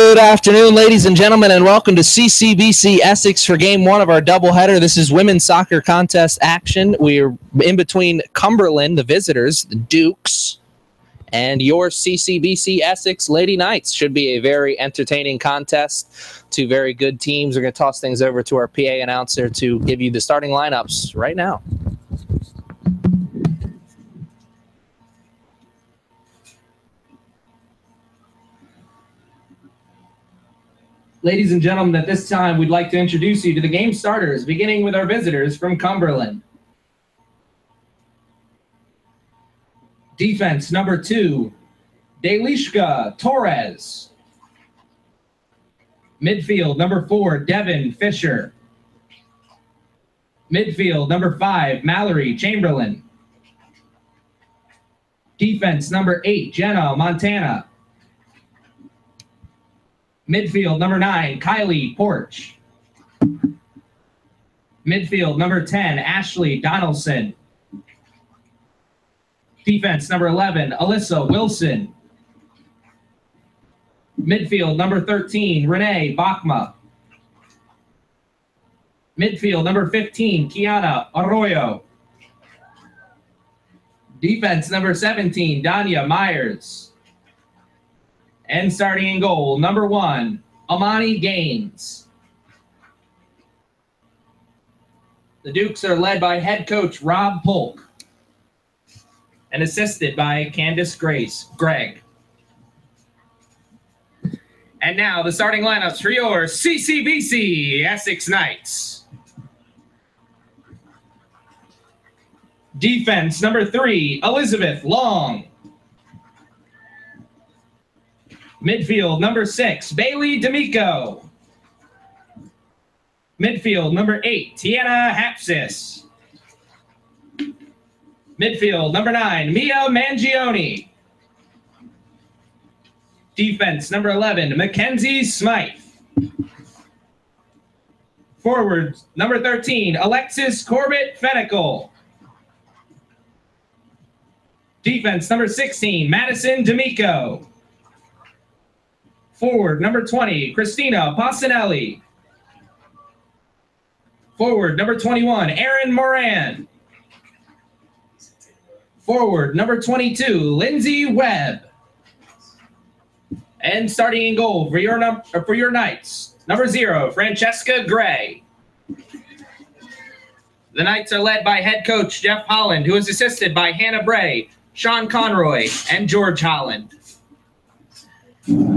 Good afternoon, ladies and gentlemen, and welcome to CCBC Essex for Game 1 of our doubleheader. This is women's soccer contest action. We're in between Cumberland, the visitors, the Dukes, and your CCBC Essex Lady Knights. Should be a very entertaining contest. Two very good teams. We're going to toss things over to our PA announcer to give you the starting lineups right now. Ladies and gentlemen, at this time, we'd like to introduce you to the game starters, beginning with our visitors from Cumberland. Defense, number 2, Delishka Torres. Midfield, number 4, Devin Fisher. Midfield, number 5, Mallory Chamberlain. Defense, number 8, Jenna Montana. Midfield, number 9, Kylie Porch. Midfield, number 10, Ashley Donaldson. Defense, number 11, Alyssa Wilson. Midfield, number 13, Renee Bachma. Midfield, number 15, Kiana Arroyo. Defense, number 17, Danya Myers. And starting in goal, number 1, Amani Gaines. The Dukes are led by head coach Rob Polk and assisted by Candace Gregg. And now the starting lineups for your CCBC Essex Knights. Defense, number 3, Elizabeth Long. Midfield, number 6, Bailey D'Amico. Midfield, number 8, Tiana Hapsis. Midfield, number 9, Mia Mangione. Defense, number 11, Mackenzie Smythe. Forward, number 13, Alexis Corbett Fenical. Defense, number 16, Madison D'Amico. Forward, number 20, Christina Passanelli. Forward, number 21, Erin Moran. Forward, number 22, Lindsay Webb. And starting in goal for your Knights, number 0, Francesca Gray. The Knights are led by head coach Jeff Holland, who is assisted by Hannah Bray, Sean Conroy, and George Holland.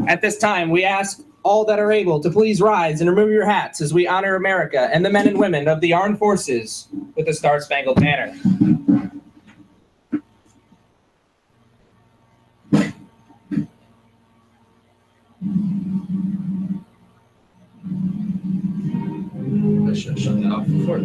At this time, we ask all that are able to please rise and remove your hats as we honor America and the men and women of the armed forces with the Star-Spangled Banner. I should have shut that off before.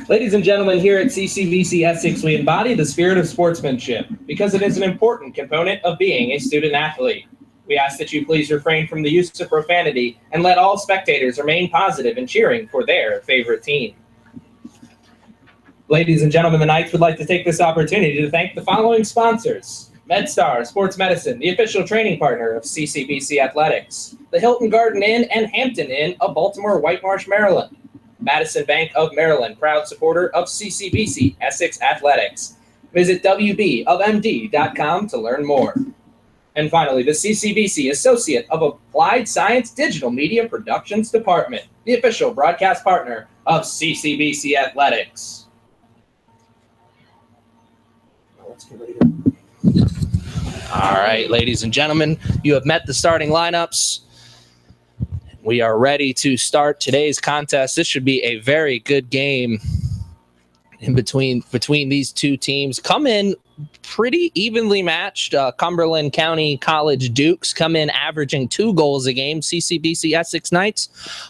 Ladies and gentlemen, here at CCBC Essex, we embody the spirit of sportsmanship because it is an important component of being a student athlete. We ask that you please refrain from the use of profanity and let all spectators remain positive in cheering for their favorite team. Ladies and gentlemen, the Knights would like to take this opportunity to thank the following sponsors: MedStar Sports Medicine, the official training partner of CCBC Athletics, the Hilton Garden Inn and Hampton Inn of Baltimore White Marsh, Maryland, Madison Bank of Maryland, proud supporter of CCBC Essex Athletics. Visit wbofmd.com to learn more. And finally, the CCBC Associate of Applied Science Digital Media Productions Department, the official broadcast partner of CCBC Athletics. Let's get ready to... All right, ladies and gentlemen, you have met the starting lineups. We are ready to start today's contest. This should be a very good game in between these two teams. Come in pretty evenly matched. Cumberland County College Dukes come in averaging 2 goals a game. CCBC Essex Knights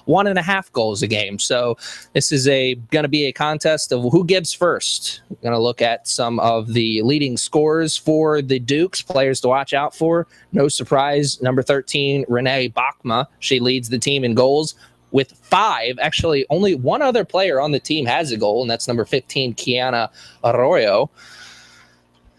1.5 goals a game. So this is going to be a contest of who gives first. We're going to look at some of the leading scorers for the Dukes, players to watch out for. No surprise, number 13, Renee Bachma. She leads the team in goals with 5. Actually, only one other player on the team has a goal, and that's number 15, Kiana Arroyo.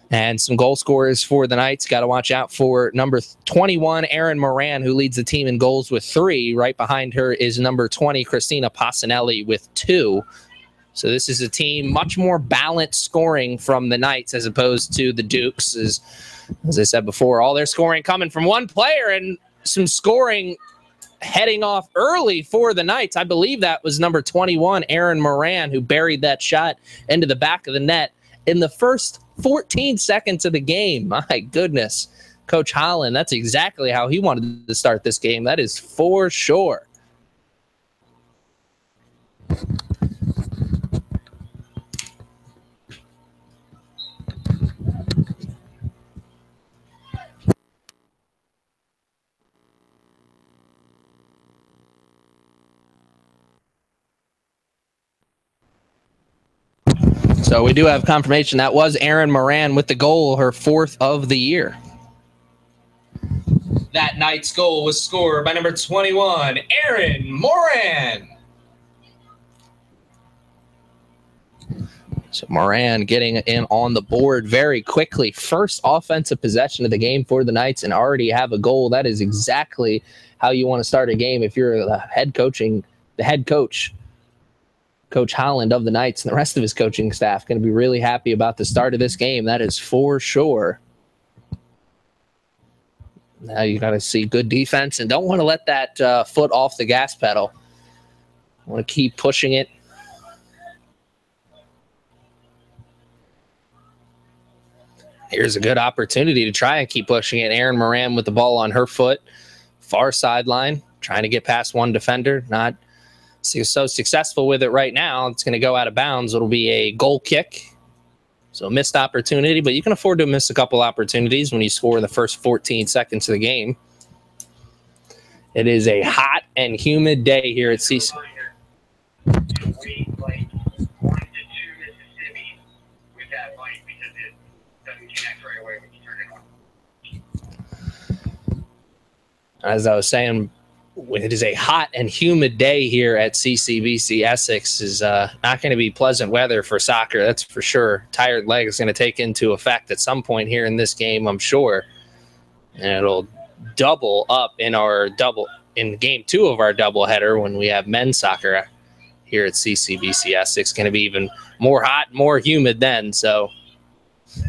And some goal scorers for the Knights. Got to watch out for number 21, Erin Moran, who leads the team in goals with 3. Right behind her is number 20, Christina Passanelli, with 2. So this is a team much more balanced scoring from the Knights as opposed to the Dukes. As I said before, all their scoring coming from one player, and some scoring heading off early for the Knights. I believe that was number 21, Erin Moran, who buried that shot into the back of the net in the first 14 seconds of the game. My goodness. Coach Holland, that's exactly how he wanted to start this game. That is for sure. So we do have confirmation that was Erin Moran with the goal, her 4th of the year. That Knights goal was scored by number 21, Erin Moran. So Moran getting in on the board very quickly. First offensive possession of the game for the Knights and already have a goal. That is exactly how you want to start a game if you're the head coach. Coach Holland of the Knights and the rest of his coaching staff going to be really happy about the start of this game. That is for sure. Now you got to see good defense and don't want to let that foot off the gas pedal. Want to keep pushing it. Here's a good opportunity to try and keep pushing it. Erin Moran with the ball on her foot. Far sideline, trying to get past one defender. Not so successful with it right now. It's going to go out of bounds. It'll be a goal kick. So a missed opportunity, but you can afford to miss a couple opportunities when you score in the first 14 seconds of the game. It is a hot and humid day here at CC. As I was saying, it is a hot and humid day here at CCBC Essex. Is not going to be pleasant weather for soccer, that's for sure. Tired legs going to take into effect at some point here in this game, I'm sure. And it'll double up in game 2 of our doubleheader when we have men's soccer here at CCBC Essex. Going to be even more hot, more humid then. So I'm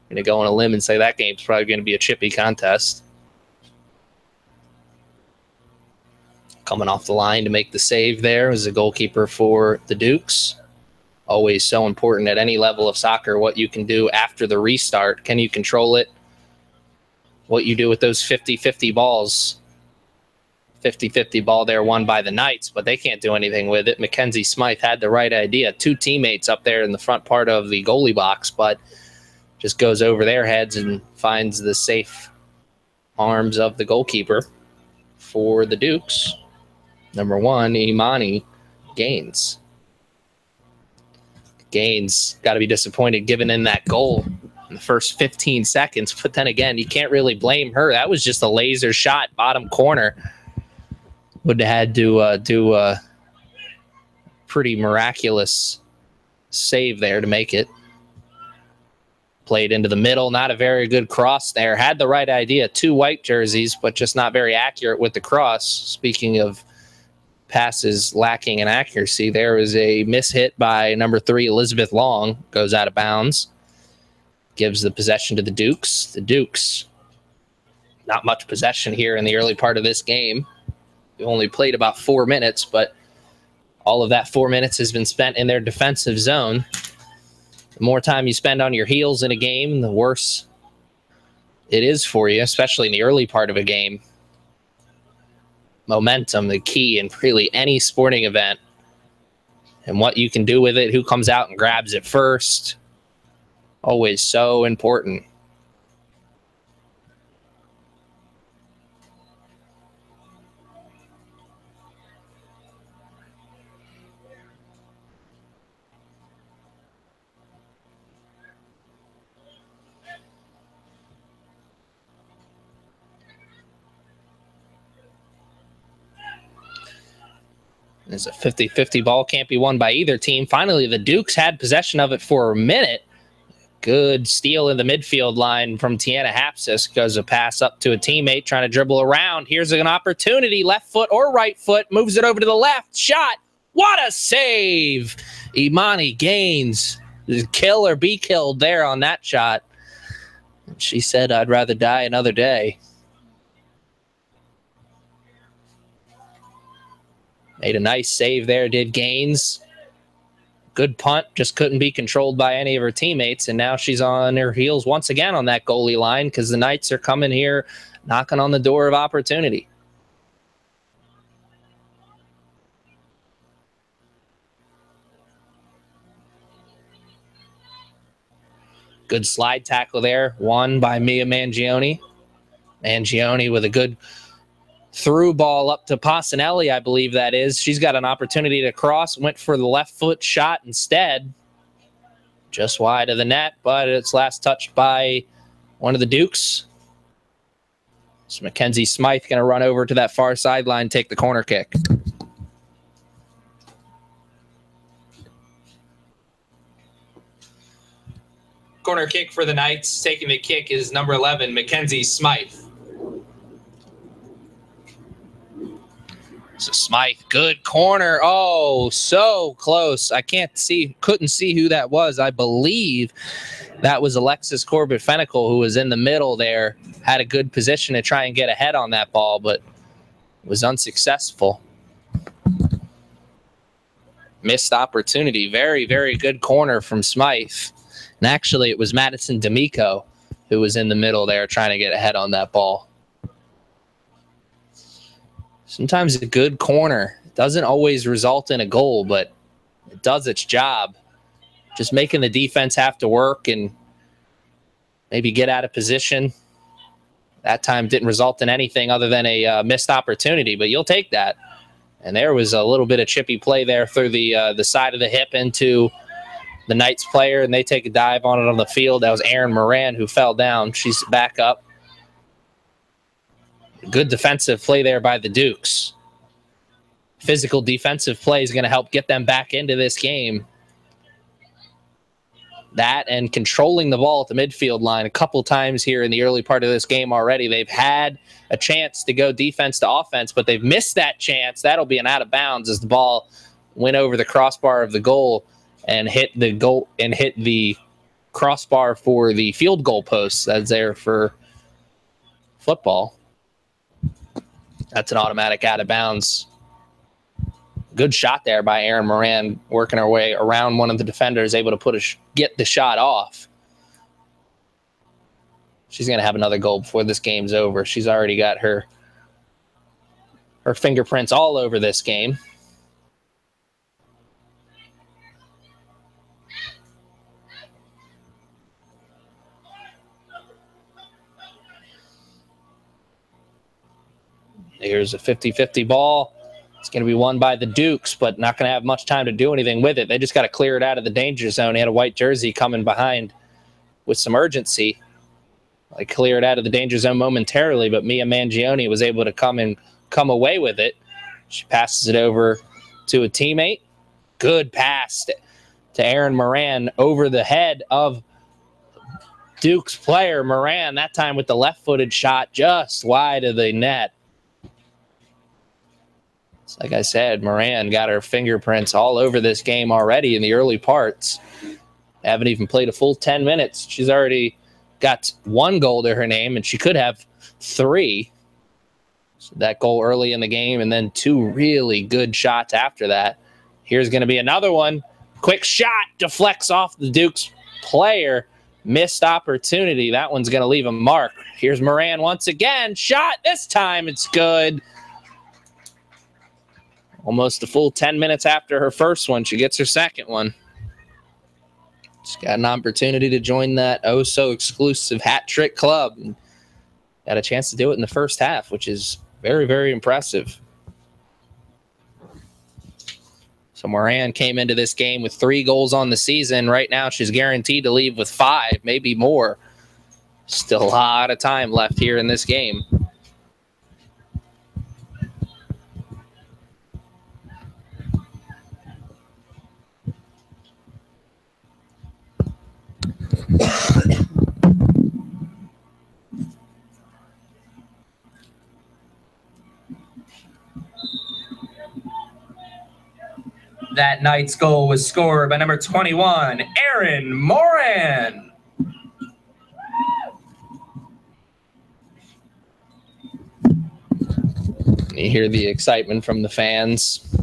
going to go on a limb and say that game's probably going to be a chippy contest. Coming off the line to make the save there is the goalkeeper for the Dukes. Always so important at any level of soccer, what you can do after the restart. Can you control it? What you do with those 50-50 balls. 50-50 ball there won by the Knights, but they can't do anything with it. Mackenzie Smythe had the right idea. 2 teammates up there in the front part of the goalie box, but just goes over their heads and finds the safe arms of the goalkeeper for the Dukes. Number 1, Imani Gaines. Gaines got to be disappointed giving in that goal in the first 15 seconds. But then again, you can't really blame her. That was just a laser shot, bottom corner. Would have had to do a pretty miraculous save there to make it. Played into the middle. Not a very good cross there. Had the right idea. 2 white jerseys, but just not very accurate with the cross. Speaking of passes lacking in accuracy. There was a mishit by number 3, Elizabeth Long, goes out of bounds. Gives the possession to the Dukes. The Dukes, not much possession here in the early part of this game. We only played about 4 minutes, but all of that 4 minutes has been spent in their defensive zone. The more time you spend on your heels in a game, the worse it is for you, especially in the early part of a game. Momentum, the key in really any sporting event. And what you can do with it, who comes out and grabs it first, always so important. It's a 50-50 ball, can't be won by either team. Finally, the Dukes had possession of it for a minute. Good steal in the midfield line from Tiana Hapsis. Goes a pass up to a teammate trying to dribble around. Here's an opportunity, left foot or right foot. Moves it over to the left. Shot. What a save. Imani Gaines. Kill or be killed there on that shot. She said, I'd rather die another day. Made a nice save there, did Gaines. Good punt, just couldn't be controlled by any of her teammates, and now she's on her heels once again on that goalie line because the Knights are coming here knocking on the door of opportunity. Good slide tackle there, won by Mia Mangione. Mangione with a good through ball up to Passanelli, I believe that is. She's got an opportunity to cross, went for the left foot shot instead. Just wide of the net, but it's last touched by one of the Dukes. So Mackenzie Smythe going to run over to that far sideline, take the corner kick. Corner kick for the Knights. Taking the kick is number 11, Mackenzie Smythe. So Smythe, good corner. Oh, so close. I couldn't see who that was. I believe that was Alexis Corbett-Fenical, who was in the middle there. Had a good position to try and get ahead on that ball, but was unsuccessful. Missed opportunity. Very, very good corner from Smythe. And actually, it was Madison D'Amico who was in the middle there trying to get ahead on that ball. Sometimes a good corner doesn't always result in a goal, but it does its job. Just making the defense have to work and maybe get out of position. That time didn't result in anything other than a missed opportunity, but you'll take that. And there was a little bit of chippy play there through the side of the hip into the Knights player, and they take a dive on it on the field. That was Erin Moran who fell down. She's back up. Good defensive play there by the Dukes. Physical defensive play is going to help get them back into this game. That and controlling the ball at the midfield line a couple times here in the early part of this game already. They've had a chance to go defense to offense, but they've missed that chance. That'll be an out of bounds as the ball went over the crossbar of the goal and hit the crossbar for the field goal post that's there for football. That's an automatic out of bounds. Good shot there by Erin Moran, working her way around one of the defenders, able to get the shot off. She's going to have another goal before this game's over. She's already got her fingerprints all over this game. Here's a 50-50 ball. It's going to be won by the Dukes, but not going to have much time to do anything with it. They just got to clear it out of the danger zone. He had a white jersey coming behind with some urgency. They clear it out of the danger zone momentarily, but Mia Mangione was able to come away with it. She passes it over to a teammate. Good pass to Erin Moran over the head of Dukes player. Moran, that time with the left-footed shot just wide of the net. Like I said, Moran got her fingerprints all over this game already in the early parts. Haven't even played a full 10 minutes. She's already got 1 goal to her name, and she could have 3. So that goal early in the game, and then 2 really good shots after that. Here's going to be another one. Quick shot, deflects off the Dukes player. Missed opportunity. That one's going to leave a mark. Here's Moran once again. Shot. This time it's good. Almost a full 10 minutes after her first one, she gets her second one. She's got an opportunity to join that oh-so-exclusive hat trick club. And got a chance to do it in the first half, which is very, very impressive. So Moran came into this game with 3 goals on the season. Right now, she's guaranteed to leave with 5, maybe more. Still a lot of time left here in this game. That night's goal was scored by number 21, Erin Moran. You hear the excitement from the fans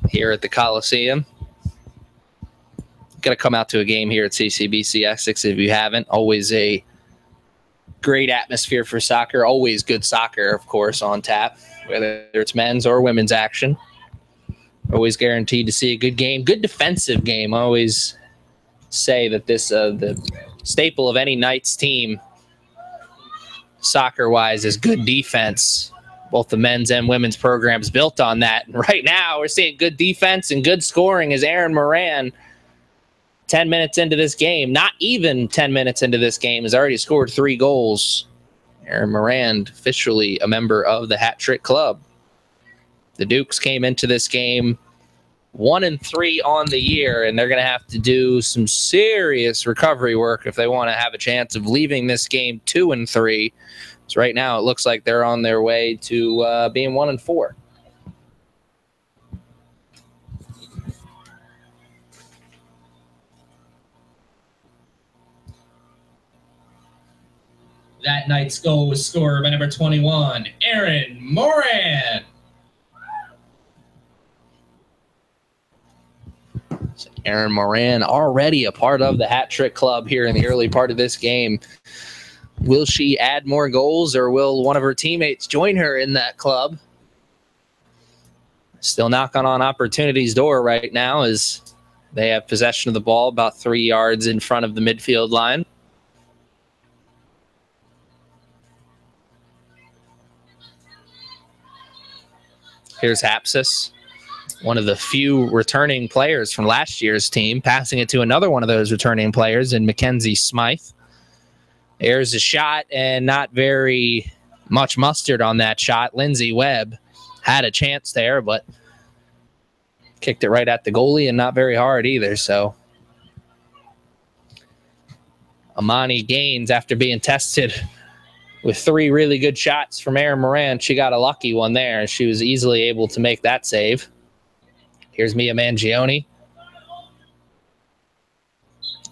here at the Coliseum. Got to come out to a game here at CCBC Essex if you haven't. Always a great atmosphere for soccer. Always good soccer, of course, on tap, whether it's men's or women's action. Always guaranteed to see a good game, good defensive game. I always say that this the staple of any Knights team, soccer-wise, is good defense. Both the men's and women's programs built on that. And right now, we're seeing good defense and good scoring as Erin Moran, 10 minutes into this game, not even 10 minutes into this game, has already scored 3 goals. Erin Moran, officially a member of the Hat Trick Club. The Dukes came into this game 1-3 on the year, and they're going to have to do some serious recovery work if they want to have a chance of leaving this game 2-3. So right now, it looks like they're on their way to being 1-4. That night's goal was scored by number 21, Erin Moran. So Erin Moran already a part of the Hat Trick Club here in the early part of this game. Will she add more goals, or will one of her teammates join her in that club? Still knocking on opportunity's door right now as they have possession of the ball about 3 yards in front of the midfield line. Here's Hapsis, one of the few returning players from last year's team, passing it to another one of those returning players in Mackenzie Smythe. There's a shot, and not very much mustard on that shot. Lindsay Webb had a chance there, but kicked it right at the goalie, and not very hard either. So Amani Gaines, after being tested with 3 really good shots from Erin Moran, she got a lucky one there. She was easily able to make that save. Here's Mia Mangione.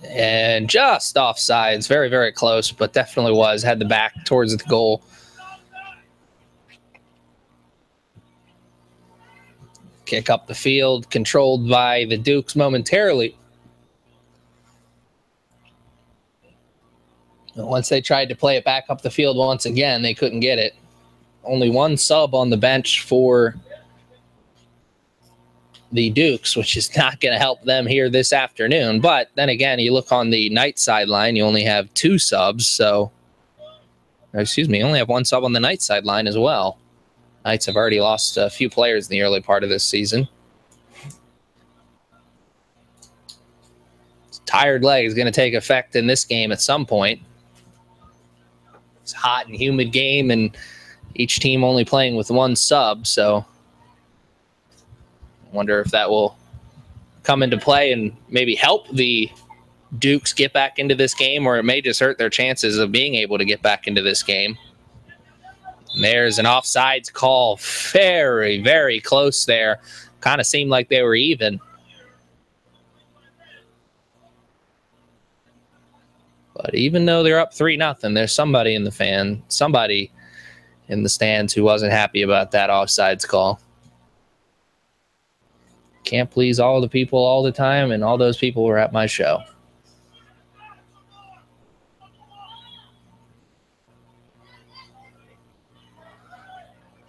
And just offsides. Very, very close, but definitely was. Had the back towards the goal. Kick up the field, controlled by the Dukes momentarily. Once they tried to play it back up the field once again, they couldn't get it. Only 1 sub on the bench for the Dukes, which is not going to help them here this afternoon. But then again, you look on the Knights sideline, you only have 2 subs. So, excuse me, you only have 1 sub on the Knights sideline as well. Knights have already lost a few players in the early part of this season. Tired leg is going to take effect in this game at some point. It's a hot and humid game, and each team only playing with 1 sub, so I wonder if that will come into play and maybe help the Dukes get back into this game, or it may just hurt their chances of being able to get back into this game. And there's an offsides call. Very, very close there. Kind of seemed like they were even. But even though they're up 3-0, there's somebody in the stands who wasn't happy about that offsides call. Can't please all the people all the time, and all those people were at my show.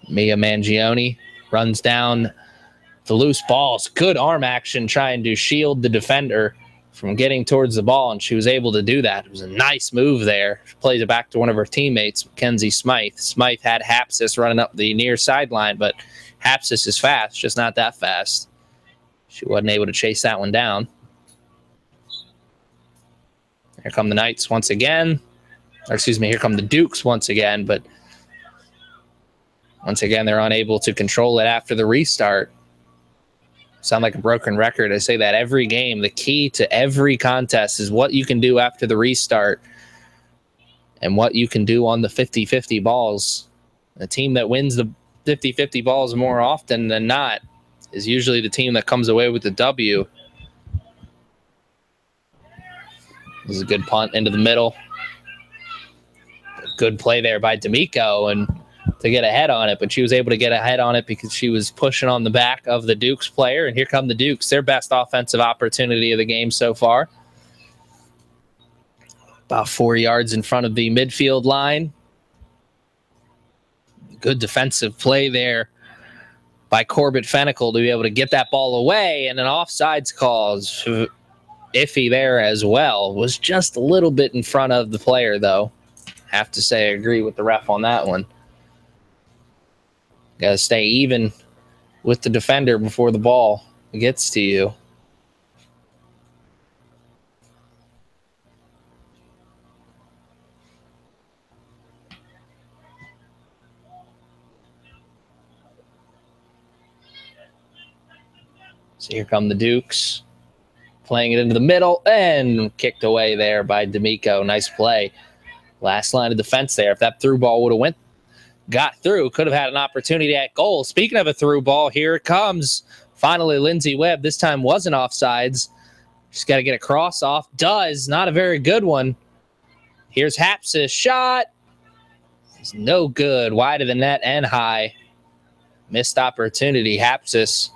Mia Mangione runs down the loose balls. Good arm action trying to shield the defender from getting towards the ball, and she was able to do that. It was a nice move there. She plays it back to one of her teammates, Mackenzie Smythe. Smythe had Hapsis running up the near sideline, but Hapsis is fast, just not that fast. She wasn't able to chase that one down. Here come the Knights once again. Or excuse me, here come the Dukes once again, but once again, they're unable to control it after the restart. Sound like a broken record. I say that every game. The key to every contest is what you can do after the restart and what you can do on the 50-50 balls. The team that wins the 50-50 balls more often than not is usually the team that comes away with the W. This is a good punt into the middle. Good play there by D'Amico and to get ahead on it, but she was able to get ahead on it because she was pushing on the back of the Dukes player, and here come the Dukes, their best offensive opportunity of the game so far. About 4 yards in front of the midfield line. Good defensive play there by Corbett Fennicle to be able to get that ball away, and an offsides call iffy there as well. Was just a little bit in front of the player, though. Have to say I agree with the ref on that one. Got to stay even with the defender before the ball gets to you. So here come the Dukes. Playing it into the middle and kicked away there by D'Amico. Nice play. Last line of defense there. If that through ball would have got through, could have had an opportunity at goal. Speaking of a through ball, here it comes. Finally, Lindsay Webb. This time wasn't offsides. She's got to get a cross off. Does. Not a very good one. Here's Hapsis. Shot. It's no good. Wide of the net and high. Missed opportunity. Hapsis,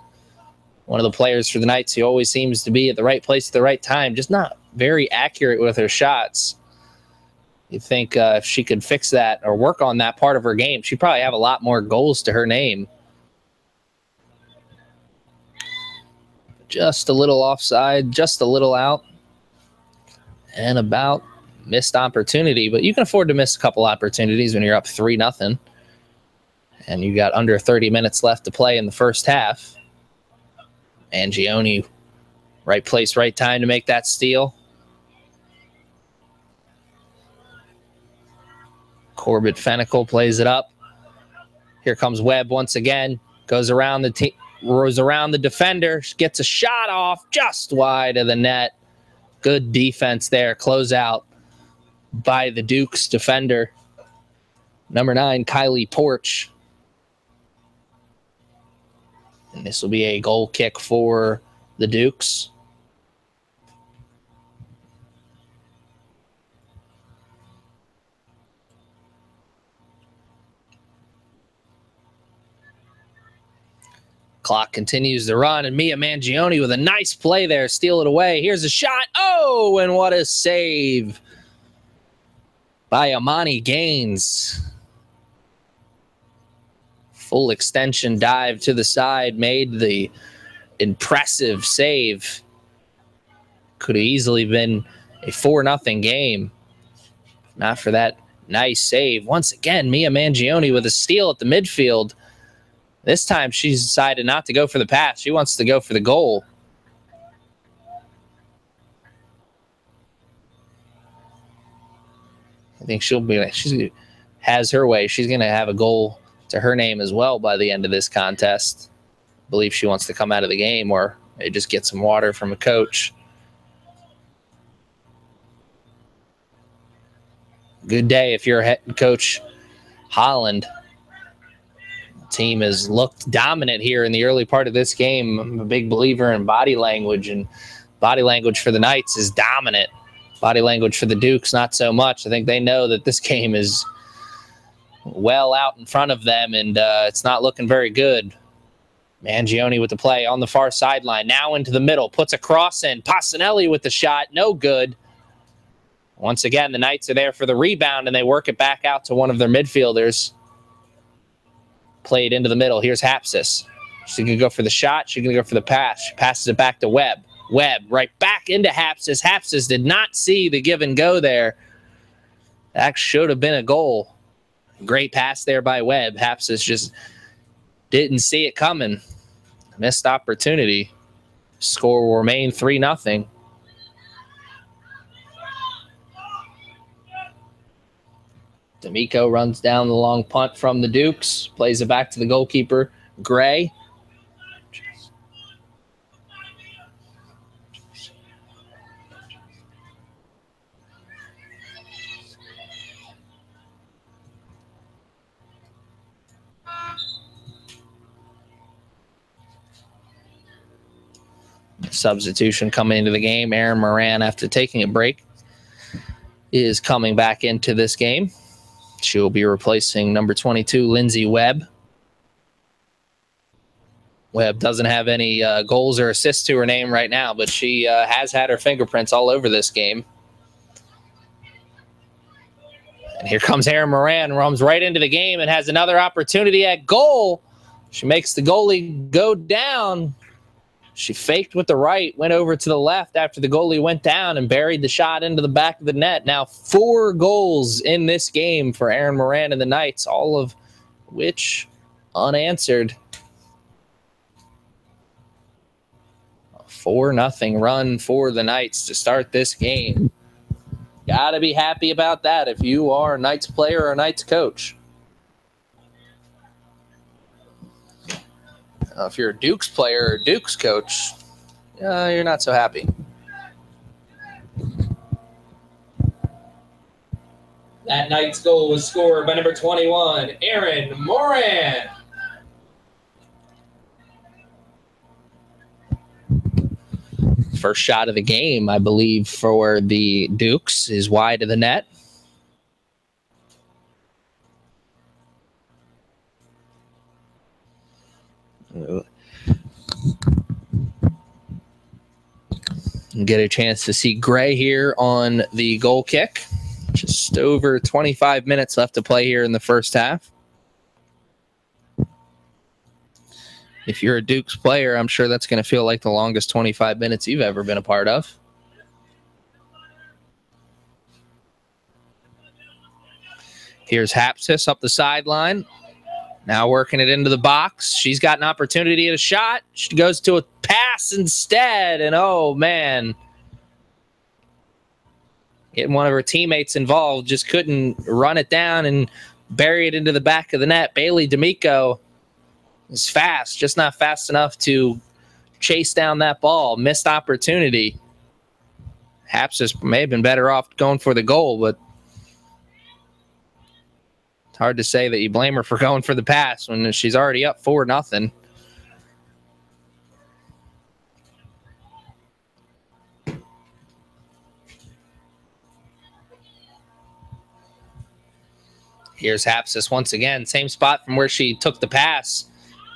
one of the players for the Knights who always seems to be at the right place at the right time. Just not very accurate with her shots. You think if she could fix that or work on that part of her game, she'd probably have a lot more goals to her name. Just a little offside, just a little out, and about missed opportunity. But you can afford to miss a couple opportunities when you're up 3-0, and you got under 30 minutes left to play in the first half. Mangione, right place, right time to make that steal. Corbett Fennicle plays it up. Here comes Webb once again. Goes around the defender. Gets a shot off just wide of the net. Good defense there. Close out by the Dukes defender. Number 9, Kylie Porch. And this will be a goal kick for the Dukes. Clock continues to run, and Mia Mangione with a nice play there. Steal it away. Here's a shot. Oh, and what a save by Amani Gaines. Full extension dive to the side. Made the impressive save. Could have easily been a 4-0 game. Not for that nice save. Once again, Mia Mangione with a steal at the midfield. This time she's decided not to go for the pass. She wants to go for the goal. I think she'll be like, she has her way. She's going to have a goal to her name as well by the end of this contest. I believe she wants to come out of the game or just get some water from a coach. Good day if you're head coach Holland. Team has looked dominant here in the early part of this game. I'm a big believer in body language, and body language for the Knights is dominant. Body language for the Dukes, not so much. I think they know that this game is well out in front of them, and it's not looking very good. Mangione with the play on the far sideline. Now into the middle. Puts a cross in. Passanelli with the shot. No good. Once again, the Knights are there for the rebound, and they work it back out to one of their midfielders. Played into the middle. Here's Hapsis. She can go for the shot. She can go for the pass. She passes it back to Webb. Webb right back into Hapsis. Hapsis did not see the give and go there. That should have been a goal. Great pass there by Webb. Hapsis just didn't see it coming. Missed opportunity. Score will remain 3-0. D'Amico runs down the long punt from the Dukes. Plays it back to the goalkeeper, Gray. Substitution coming into the game. Erin Moran, after taking a break, is coming back into this game. She will be replacing number 22, Lindsay Webb. Webb doesn't have any goals or assists to her name right now, but she has had her fingerprints all over this game. And here comes Erin Moran, runs right into the game and has another opportunity at goal. She makes the goalie go down. She faked with the right, went over to the left after the goalie went down and buried the shot into the back of the net. Now 4 goals in this game for Erin Moran and the Knights, all of which unanswered. A 4-0 run for the Knights to start this game. Got to be happy about that if you are a Knights player or a Knights coach. If you're a Dukes player or Dukes coach, you're not so happy. That Knights goal was scored by number 21, Erin Moran. First shot of the game, I believe, for the Dukes is wide of the net. Get a chance to see Gray here on the goal kick. Just over 25 minutes left to play here in the first half. If you're a Dukes player, I'm sure that's going to feel like the longest 25 minutes you've ever been a part of. Here's Hapsis up the sideline. Now working it into the box. She's got an opportunity at a shot. She goes to a pass instead. And, oh, man. Getting one of her teammates involved. Just couldn't run it down and bury it into the back of the net. Bailey D'Amico is fast. Just not fast enough to chase down that ball. Missed opportunity. Hapsis may have been better off going for the goal, but hard to say that you blame her for going for the pass when she's already up 4-0. Here's Hapsis once again. Same spot from where she took the pass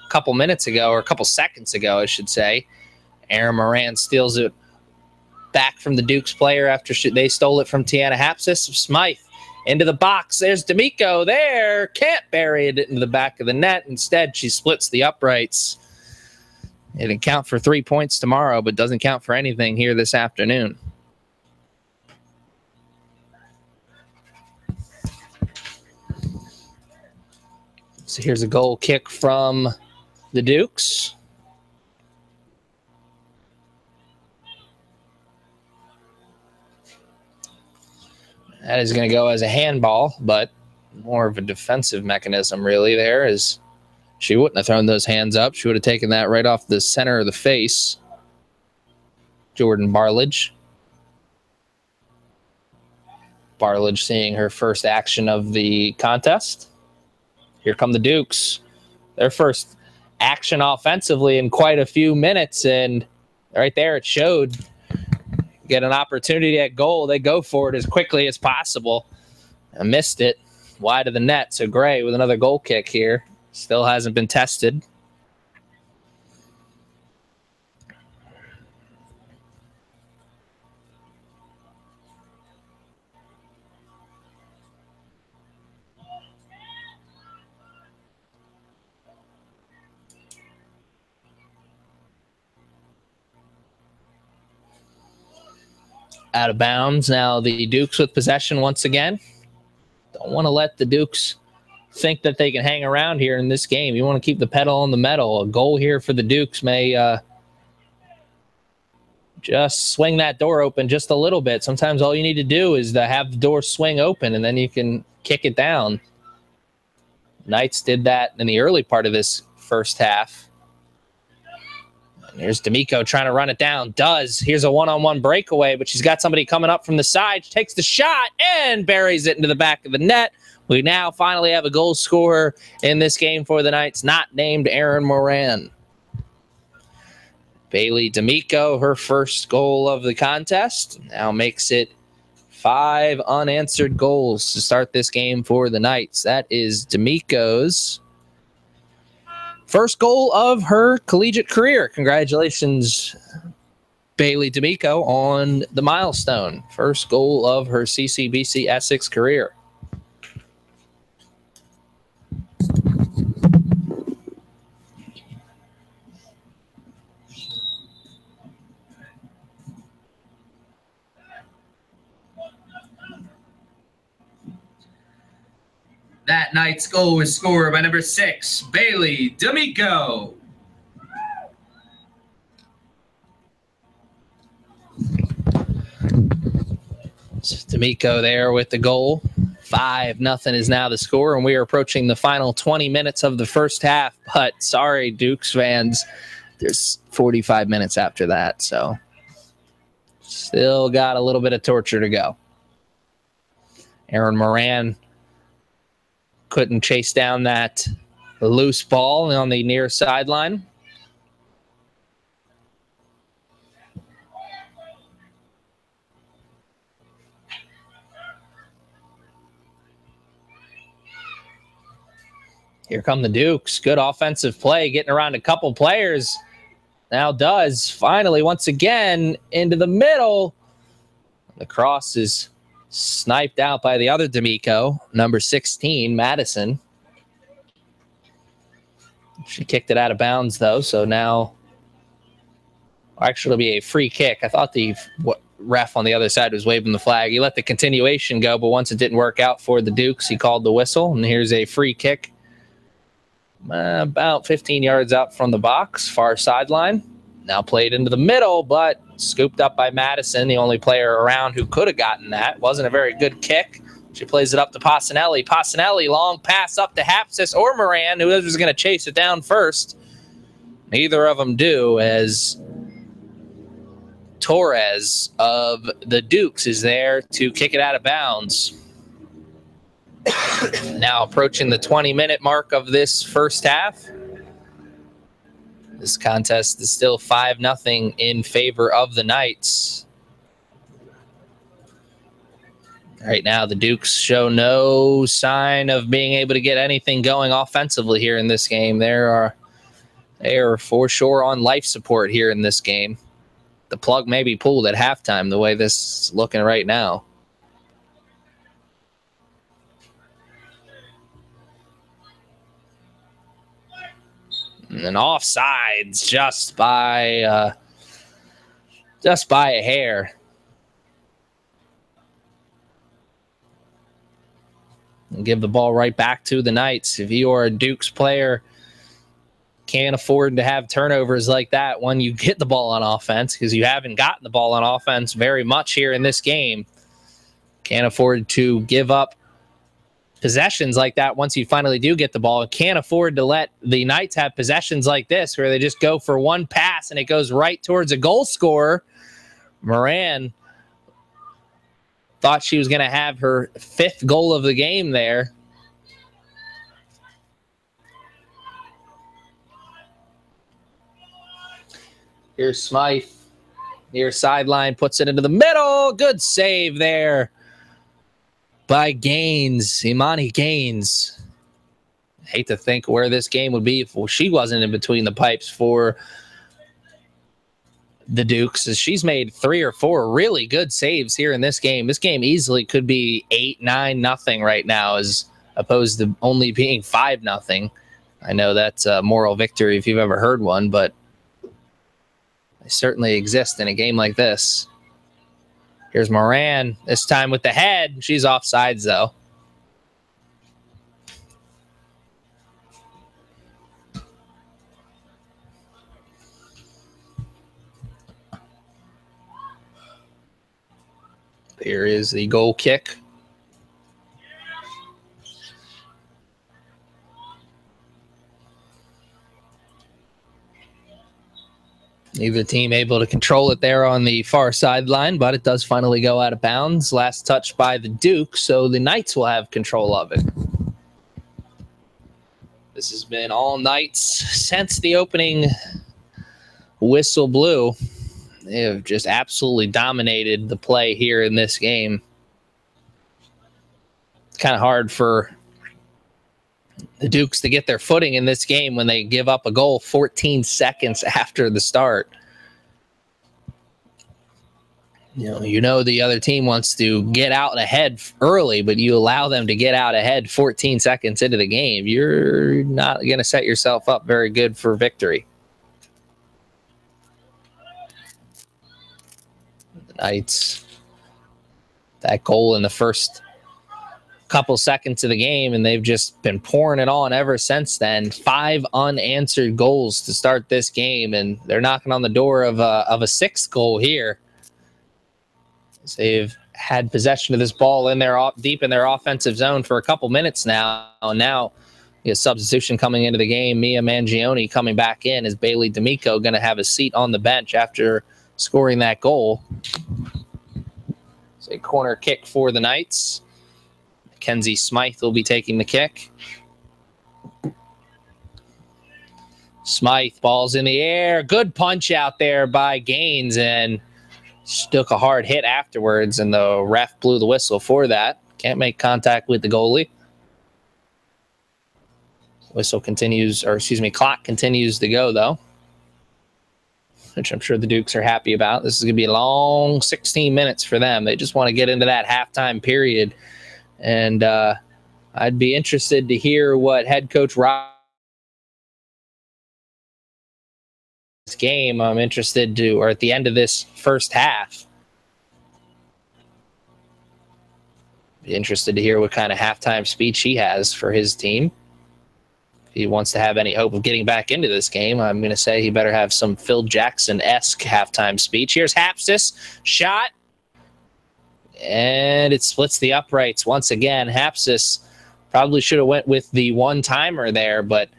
a couple minutes ago, or a couple seconds ago, I should say. Erin Moran steals it back from the Dukes player after they stole it from Tiana Hapsis. Smythe into the box. There's D'Amico there. Can't bury it into the back of the net. Instead, she splits the uprights. It can count for 3 points tomorrow, but doesn't count for anything here this afternoon. So here's a goal kick from the Dukes. That is going to go as a handball, but more of a defensive mechanism really there, as she wouldn't have thrown those hands up. She would have taken that right off the center of the face. Jordan Barlage. Barlage seeing her first action of the contest. Here come the Dukes. their first action offensively in quite a few minutes, and right there it showed. Get an opportunity at goal, they go for it as quickly as possible. I missed it wide of the net, so Gray with another goal kick here. Still hasn't been tested. Out of bounds. Now the Dukes with possession once again. Don't want to let the Dukes think that they can hang around here in this game. You want to keep the pedal on the metal. A goal here for the Dukes may just swing that door open just a little bit. Sometimes all you need to do is to have the door swing open, and then you can kick it down. Knights did that in the early part of this first half. Here's D'Amico trying to run it down. Does. Here's a one-on-one breakaway, but she's got somebody coming up from the side. She takes the shot and buries it into the back of the net. We now finally have a goal scorer in this game for the Knights, not named Erin Moran. Bailey D'Amico, her first goal of the contest, now makes it 5 unanswered goals to start this game for the Knights. That is D'Amico's first goal of her collegiate career. Congratulations, Bailey D'Amico, on the milestone. First goal of her CCBC Essex career. That night's goal was scored by number 6, Bailey D'Amico. D'Amico there with the goal. 5-0 is now the score, and we are approaching the final 20 minutes of the first half. But sorry, Dukes fans, there's 45 minutes after that, so still got a little bit of torture to go. Erin Moran couldn't chase down that loose ball on the near sideline. Here come the Dukes. Good offensive play, getting around a couple players. Now Does finally, once again, into the middle. The cross is sniped out by the other D'Amico, number 16, Madison. She kicked it out of bounds, though, so now actually it'll be a free kick. I thought the ref on the other side was waving the flag. He let the continuation go, but once it didn't work out for the Dukes, he called the whistle, and here's a free kick about 15 yards out from the box, far sideline. Now played into the middle, but scooped up by Madison, the only player around who could have gotten that. Wasn't a very good kick. She plays it up to Passanelli. Passanelli, long pass up to Hapsis or Moran, who was going to chase it down first. Neither of them do, as Torres of the Dukes is there to kick it out of bounds. Now approaching the 20-minute mark of this first half. This contest is still 5-0 in favor of the Knights. Right now, the Dukes show no sign of being able to get anything going offensively here in this game. They are for sure on life support here in this game. The plug may be pulled at halftime the way this is looking right now. And offsides just by a hair. And give the ball right back to the Knights. If you are a Dukes player, can't afford to have turnovers like that when you get the ball on offense, because you haven't gotten the ball on offense very much here in this game. Can't afford to give up possessions like that once you finally do get the ball. Can't afford to let the Knights have possessions like this where they just go for one pass and it goes right towards a goal scorer. Moran thought she was going to have her 5th goal of the game there. Here's Smythe. Near sideline, puts it into the middle. Good save there by Gaines, Imani Gaines. Hate to think where this game would be if she wasn't in between the pipes for the Dukes, as she's made 3 or 4 really good saves here in this game. This game easily could be 8-9-0 right now, as opposed to only being 5-0. I know that's a moral victory if you've ever heard one, but they certainly exist in a game like this. Here's Moran, this time with the head. She's offsides, though. Here is the goal kick. Neither team able to control it there on the far sideline, but it does finally go out of bounds. Last touch by the Duke, so the Knights will have control of it. This has been all Knights since the opening whistle blew. They have just absolutely dominated the play here in this game. It's kind of hard for the Dukes to get their footing in this game when they give up a goal 14 seconds after the start. You know the other team wants to get out ahead early, but you allow them to get out ahead 14 seconds into the game. You're not going to set yourself up very good for victory. The Knights, that goal in the first couple seconds of the game, and they've just been pouring it on ever since then. 5 unanswered goals to start this game, and they're knocking on the door of a 6th goal here. They've had possession of this ball in their deep in their offensive zone for a couple minutes now. And now, substitution coming into the game. Mia Mangione coming back in. Is Bailey D'Amico going to have a seat on the bench after scoring that goal? It's a corner kick for the Knights. Mackenzie Smythe will be taking the kick. Smythe, ball's in the air. Good punch out there by Gaines, and she took a hard hit afterwards, and the ref blew the whistle for that. Can't make contact with the goalie. Whistle continues, or excuse me, clock continues to go, though, which I'm sure the Dukes are happy about. This is going to be a long 16 minutes for them. They just want to get into that halftime period. And I'd be interested to hear what head coach Rob this game. I'm interested to, or at the end of this first half, be interested to hear what kind of halftime speech he has for his team. If he wants to have any hope of getting back into this game, I'm going to say he better have some Phil Jackson-esque halftime speech. Here's Hapsis, shot. And it splits the uprights once again. Hapsis probably should have went with the one-timer there, but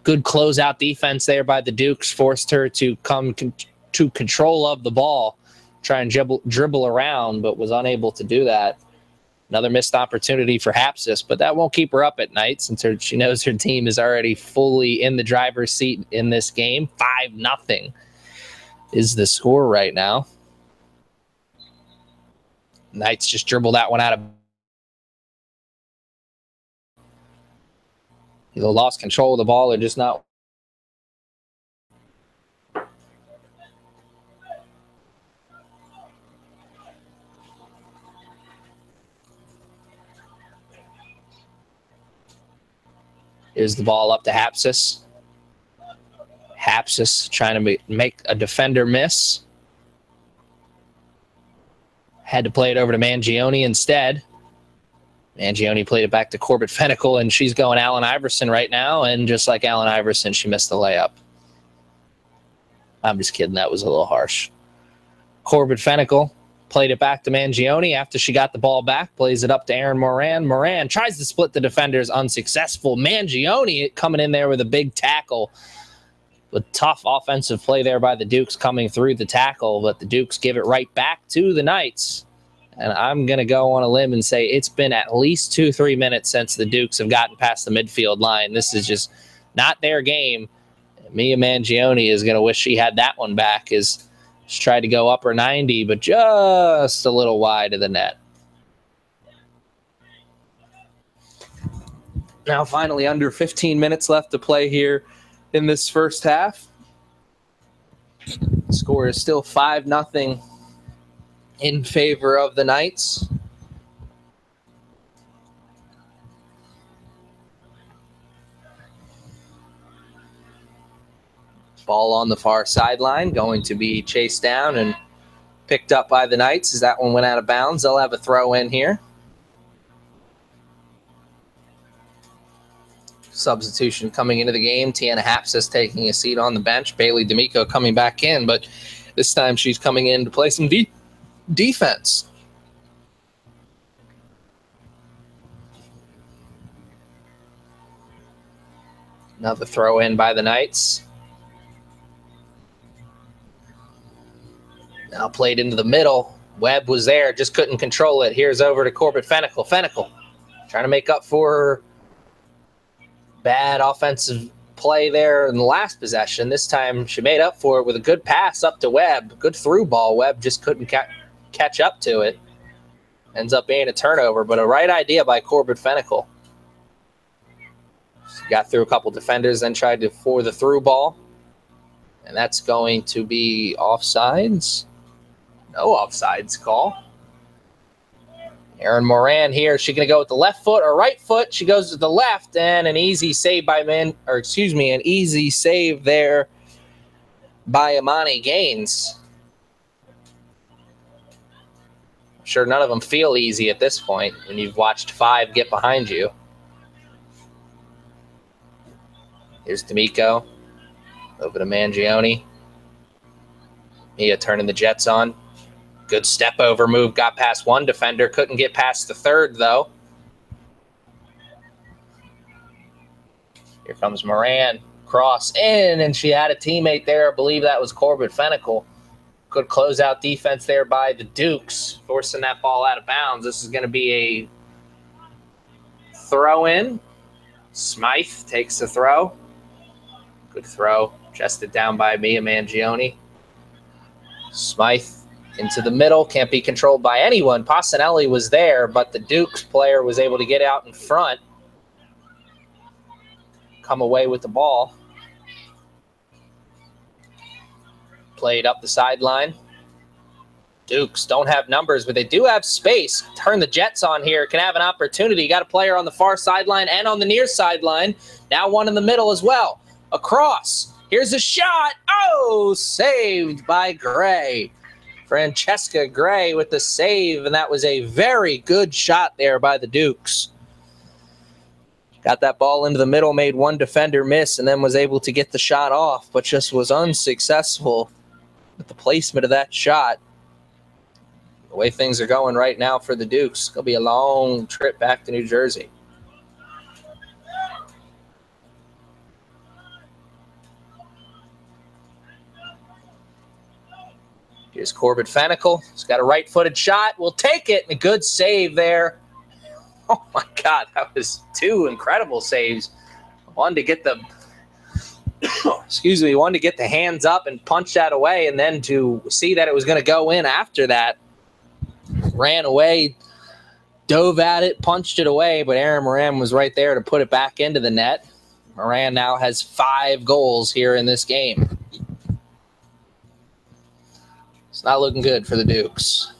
good closeout defense there by the Dukes forced her to come to control of the ball, try and dribble around, but was unable to do that. Another missed opportunity for Hapsis, but that won't keep her up at night since she knows her team is already fully in the driver's seat in this game. 5-0 is the score right now. Knights just dribbled that one out of. Either lost control of the ball or just not. Here's the ball up to Hapsis. Hapsis trying to make a defender miss. Had to play it over to Mangione instead. Mangione played it back to Corbett Fennicle, and she's going Allen Iverson right now, and just like Allen Iverson, she missed the layup. I'm just kidding. That was a little harsh. Corbett Fennicle played it back to Mangione after she got the ball back, plays it up to Erin Moran. Moran tries to split the defenders, unsuccessful. Mangione coming in there with a big tackle. With tough offensive play there by the Dukes coming through the tackle, but the Dukes give it right back to the Knights. And I'm going to go on a limb and say it's been at least 2-3 minutes since the Dukes have gotten past the midfield line. This is just not their game. Mia Mangione is going to wish she had that one back as she tried to go upper 90, but just a little wide of the net. Now finally under 15 minutes left to play here in this first half. The score is still 5-0 in favor of the Knights. Ball on the far sideline, going to be chased down and picked up by the Knights as that one went out of bounds. They'll have a throw in here. Substitution coming into the game. Tiana Hapsis taking a seat on the bench. Bailey D'Amico coming back in, but this time she's coming in to play some defense. Another throw in by the Knights. Now played into the middle. Webb was there, just couldn't control it. Here's over to Corbett Fennicle. Fennicle trying to make up for bad offensive play there in the last possession. This time she made up for it with a good pass up to Webb. Good through ball. Webb just couldn't catch up to it. Ends up being a turnover, but a right idea by Corbett Fennicle. She got through a couple defenders, then tried for the through ball. And that's going to be offsides. No offsides call. Erin Moran here. Is she going to go with the left foot or right foot? She goes with the left, and an easy save by an easy save there by Imani Gaines. I'm sure none of them feel easy at this point when you've watched 5 get behind you. Here's D'Amico. Over to Mangione. Mia turning the Jets on. Good step over move. Got past one defender. Couldn't get past the third, though. Here comes Moran. Cross in, and she had a teammate there. I believe that was Corbett Fennicle. Good closeout defense there by the Dukes, forcing that ball out of bounds. This is going to be a throw-in. Smythe takes the throw. Good throw. Chested down by Mia Mangione. Smythe into the middle. Can't be controlled by anyone. Passanelli was there, but the Dukes player was able to get out in front. Come away with the ball. Played up the sideline. Dukes don't have numbers, but they do have space. Turn the Jets on here. Can have an opportunity. Got a player on the far sideline and on the near sideline. Now one in the middle as well. Across. Here's a shot. Oh, saved by Gray. Francesca Gray with the save, and that was a very good shot there by the Dukes. Got that ball into the middle, made one defender miss, and then was able to get the shot off, but just was unsuccessful with the placement of that shot. The way things are going right now for the Dukes, it's going to be a long trip back to New Jersey. Here's Corbett Fennicle. He's got a right-footed shot. We'll take it. And a good save there. Oh, my God. That was 2 incredible saves. One to get the one to get the hands up and punch that away, and then to see that it was going to go in after that. Ran away, dove at it, punched it away, but Erin Moran was right there to put it back into the net. Moran now has 5 goals here in this game. It's not looking good for the Dukes.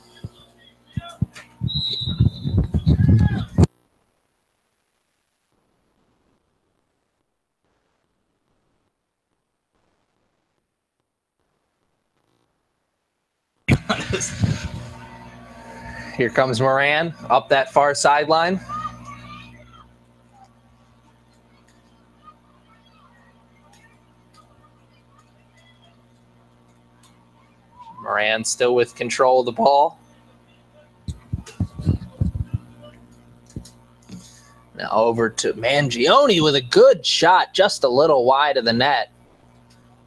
Here comes Moran up that far sideline. Moran still with control of the ball. Now over to Mangione with a good shot, just a little wide of the net.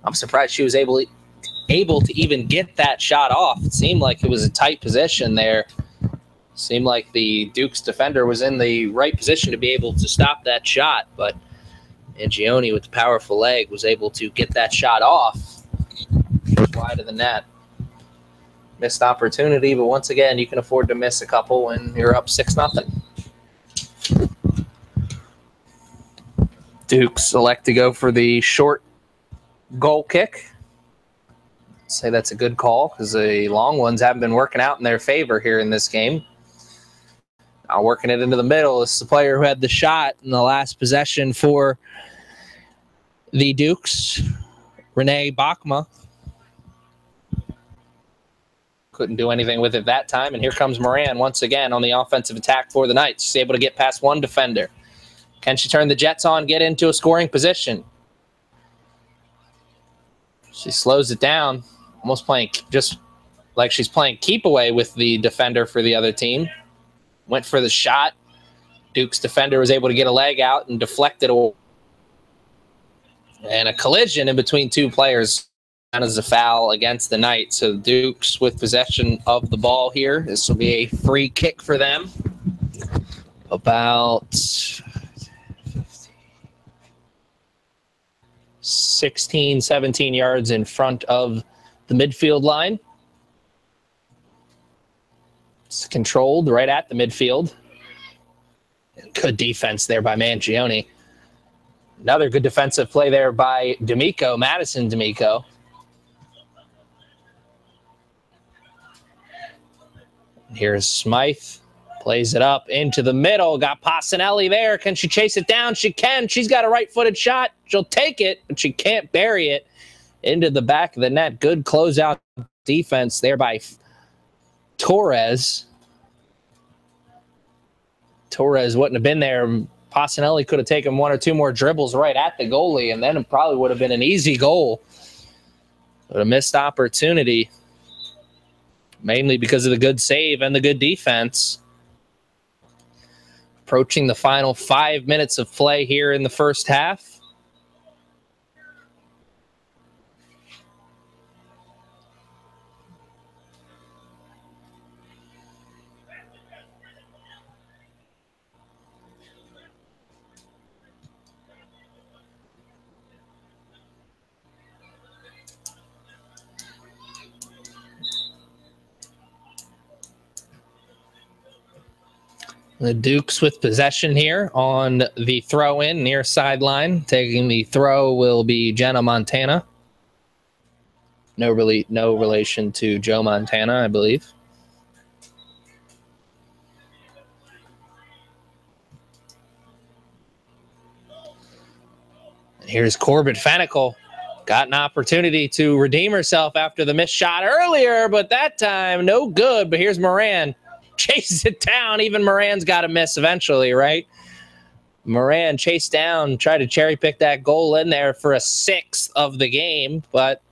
I'm surprised she was able to even get that shot off. It seemed like it was a tight position there. Seemed like the Dukes defender was in the right position to be able to stop that shot, but And Gioni, with the powerful leg, was able to get that shot off wide of the net. Missed opportunity, but once again, you can afford to miss a couple when you're up 6-0. Dukes select to go for the short goal kick. I'd say that's a good call because the long ones haven't been working out in their favor here in this game. Now working it into the middle is the player who had the shot in the last possession for the Dukes, Renee Bachma. Couldn't do anything with it that time, and here comes Moran once again on the offensive attack for the Knights. She's able to get past one defender. Can she turn the Jets on, get into a scoring position? She slows it down, almost playing just like she's playing keep away with the defender for the other team. Went for the shot. Duke's defender was able to get a leg out and deflect it away. And a collision in between two players as a foul against the Knights. So Dukes with possession of the ball here. This will be a free kick for them. About 16, 17 yards in front of the midfield line. It's controlled right at the midfield. Good defense there by Mangione. Another good defensive play there by D'Amico, Madison D'Amico. Here's Smythe. Plays it up into the middle. Got Passanelli there. Can she chase it down? She can. She's got a right-footed shot. She'll take it, but she can't bury it into the back of the net. Good closeout defense there by Torres. Torres wouldn't have been there. Passanelli could have taken one or two more dribbles right at the goalie, and then it probably would have been an easy goal. But a missed opportunity, mainly because of the good save and the good defense. Approaching the final 5 minutes of play here in the first half. The Dukes with possession here on the throw-in near sideline. Taking the throw will be Jenna Montana. No relation to Joe Montana, I believe. Here's Corbett Fennicle. Got an opportunity to redeem herself after the missed shot earlier, but that time no good. But here's Moran. Chases it down. Even Moran's got to miss eventually, right? Moran chased down, tried to cherry pick that goal in there for a sixth of the game, but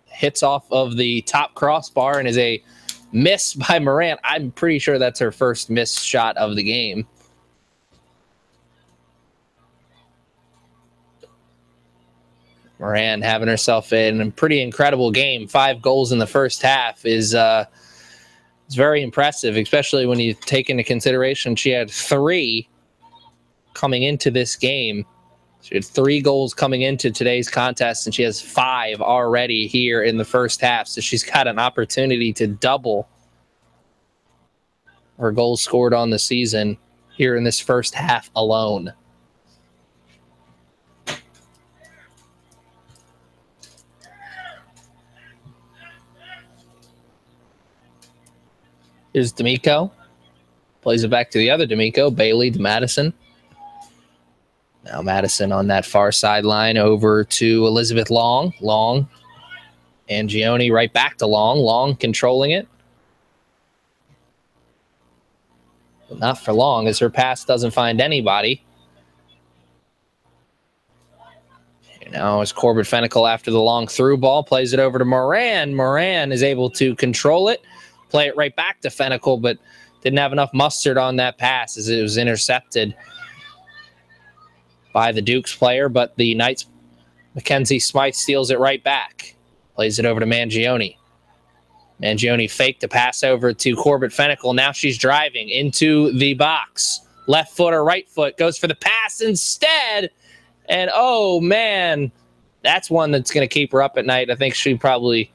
hits off of the top crossbar and is a miss by Moran. I'm pretty sure that's her first missed shot of the game. Moran having herself in a pretty incredible game. 5 goals in the first half is it's very impressive, especially when you take into consideration she had 3 coming into this game. She had 3 goals coming into today's contest, and she has 5 already here in the first half. So she's got an opportunity to double her goals scored on the season here in this first half alone. Here's D'Amico. Plays it back to the other D'Amico, Bailey to Madison. Now Madison on that far sideline over to Elizabeth Long. Long. And Gioni right back to Long. Long controlling it. But not for long, as her pass doesn't find anybody. And now it's Corbett Fennicle after the long through ball. Plays it over to Moran. Moran is able to control it. Play it right back to Fennicle, but didn't have enough mustard on that pass as it was intercepted by the Dukes player, but the Knights, Mackenzie Smythe steals it right back. Plays it over to Mangione. Mangione faked the pass over to Corbett Fennicle. Now she's driving into the box. Left foot or right foot, goes for the pass instead, And, oh, man, that's one that's going to keep her up at night. I think she probably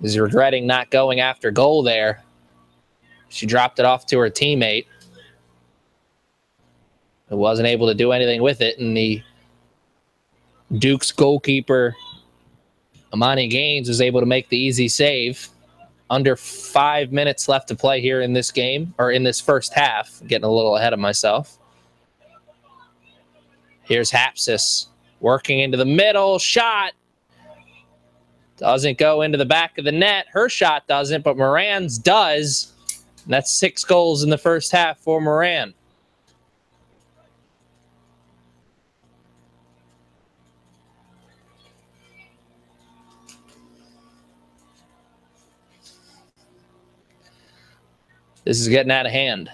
is regretting not going after goal there. She dropped it off to her teammate, who wasn't able to do anything with it. And the Duke's goalkeeper, Amani Gaines, was able to make the easy save. Under 5 minutes left to play here in this game, or in this first half. Getting a little ahead of myself. Here's Hapsis working into the middle. Shot. Doesn't go into the back of the net. Her shot doesn't, but Moran's does. And that's 6 goals in the first half for Moran. This is getting out of hand.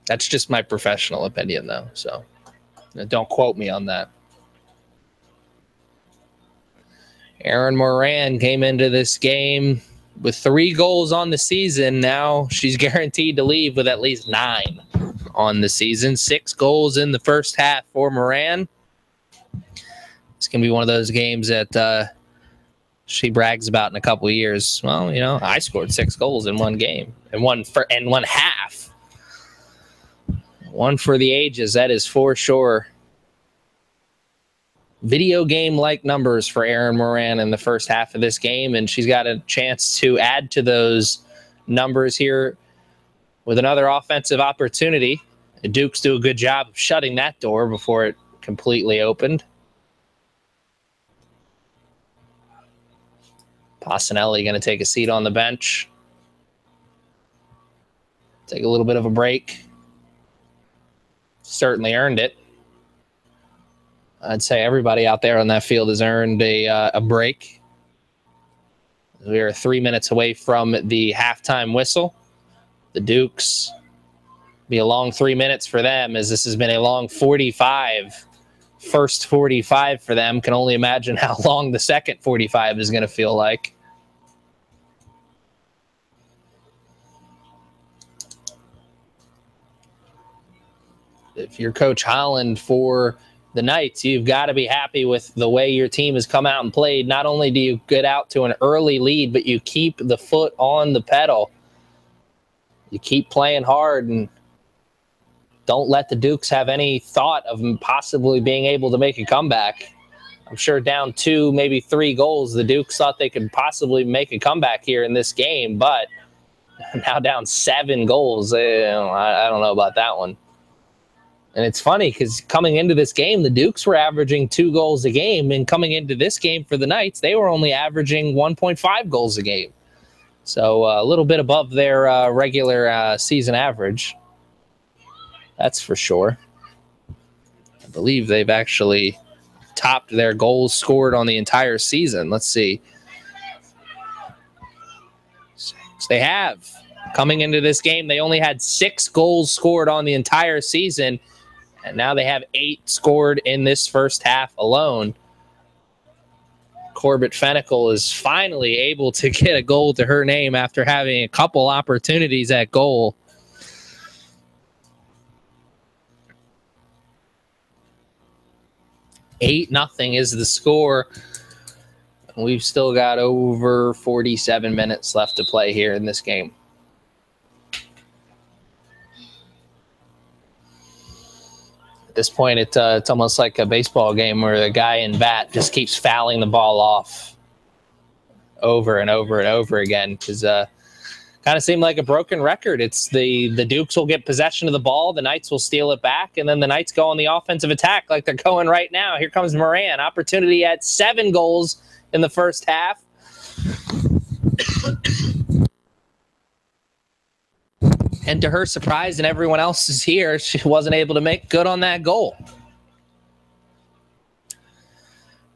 That's just my professional opinion, though. So don't quote me on that. Erin Moran came into this game with 3 goals on the season. Now she's guaranteed to leave with at least 9 on the season. 6 goals in the first half for Moran. It's going to be one of those games that she brags about in a couple of years. Well, you know, I scored 6 goals in one game and one half. One for the ages, that is for sure. Video game-like numbers for Erin Moran in the first half of this game, and she's got a chance to add to those numbers here with another offensive opportunity. The Dukes do a good job of shutting that door before it completely opened. Passanelli going to take a seat on the bench. Take a little bit of a break. Certainly earned it. I'd say everybody out there on that field has earned a break. We are 3 minutes away from the halftime whistle. The Dukes, be a long 3 minutes for them, as this has been a long 45. First 45 for them. Can only imagine how long the second 45 is going to feel like. If you're Coach Holland for the Knights, you've got to be happy with the way your team has come out and played. Not only do you get out to an early lead, but you keep the foot on the pedal. You keep playing hard and don't let the Dukes have any thought of possibly being able to make a comeback. I'm sure down 2, maybe 3 goals, the Dukes thought they could possibly make a comeback here in this game, but now down 7 goals. I don't know about that one. And it's funny because coming into this game, the Dukes were averaging 2 goals a game, and coming into this game for the Knights, they were only averaging 1.5 goals a game. So a little bit above their regular season average. That's for sure. I believe they've actually topped their goals scored on the entire season. Let's see. So they have. Coming into this game, they only had 6 goals scored on the entire season, and now they have 8 scored in this first half alone. Corbett Fennicle is finally able to get a goal to her name after having a couple opportunities at goal. $8-0 is the score. We've still got over 47 minutes left to play here in this game. At this point, it's almost like a baseball game where the guy in bat just keeps fouling the ball off over and over and over again, because kind of seemed like a broken record. It's the Dukes will get possession of the ball, the Knights will steal it back, and then the Knights go on the offensive attack like they're going right now. Here comes Moran. Opportunity at 7 goals in the first half. And to her surprise and everyone else is here, she wasn't able to make good on that goal.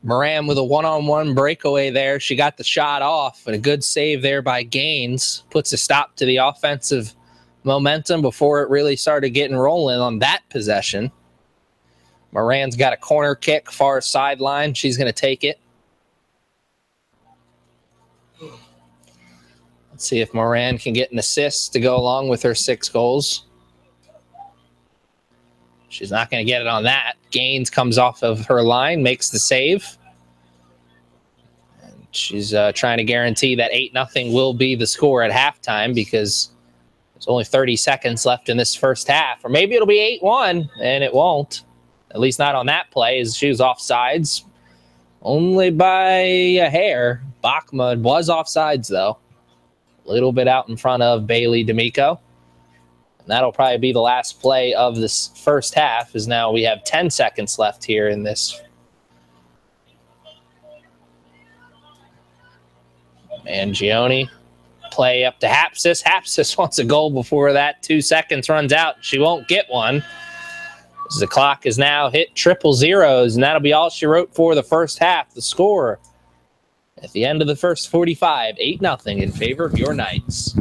Moran with a one-on-one breakaway there. She got the shot off, and a good save there by Gaines puts a stop to the offensive momentum before it really started getting rolling on that possession. Moran's got a corner kick, far sideline. She's going to take it. Let's see if Moran can get an assist to go along with her 6 goals. She's not going to get it on that. Gaines comes off of her line, makes the save. And she's trying to guarantee that 8-0 will be the score at halftime because there's only 30 seconds left in this first half. Or maybe it'll be 8-1, and it won't. At least not on that play, as she was offsides. Only by a hair. Bachma was offsides, though. A little bit out in front of Bailey D'Amico. And that'll probably be the last play of this first half, as now we have 10 seconds left here in this. Mangione, play up to Hapsis. Hapsis wants a goal before that 2 seconds runs out. She won't get one. As the clock is now hit triple zeros, and that'll be all she wrote for the first half. The score at the end of the first 45, 8-0 in favor of your Knights.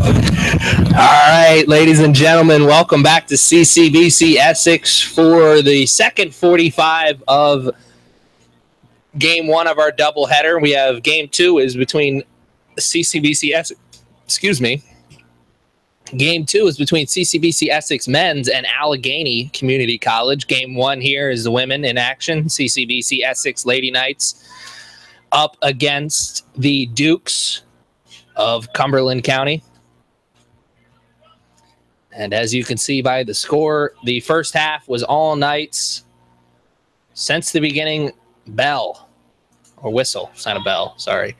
right, ladies and gentlemen, welcome back to CCBC Essex for the second 45 of game one of our doubleheader. We have game two is between CCBC Essex. Excuse me. Game two is between CCBC Essex men's and Allegheny Community College. Game one here is the women in action. CCBC Essex Lady Knights up against the Dukes of Cumberland County. And as you can see by the score, the first half was all Knights since the beginning. Bell or whistle. It's not a bell. Sorry.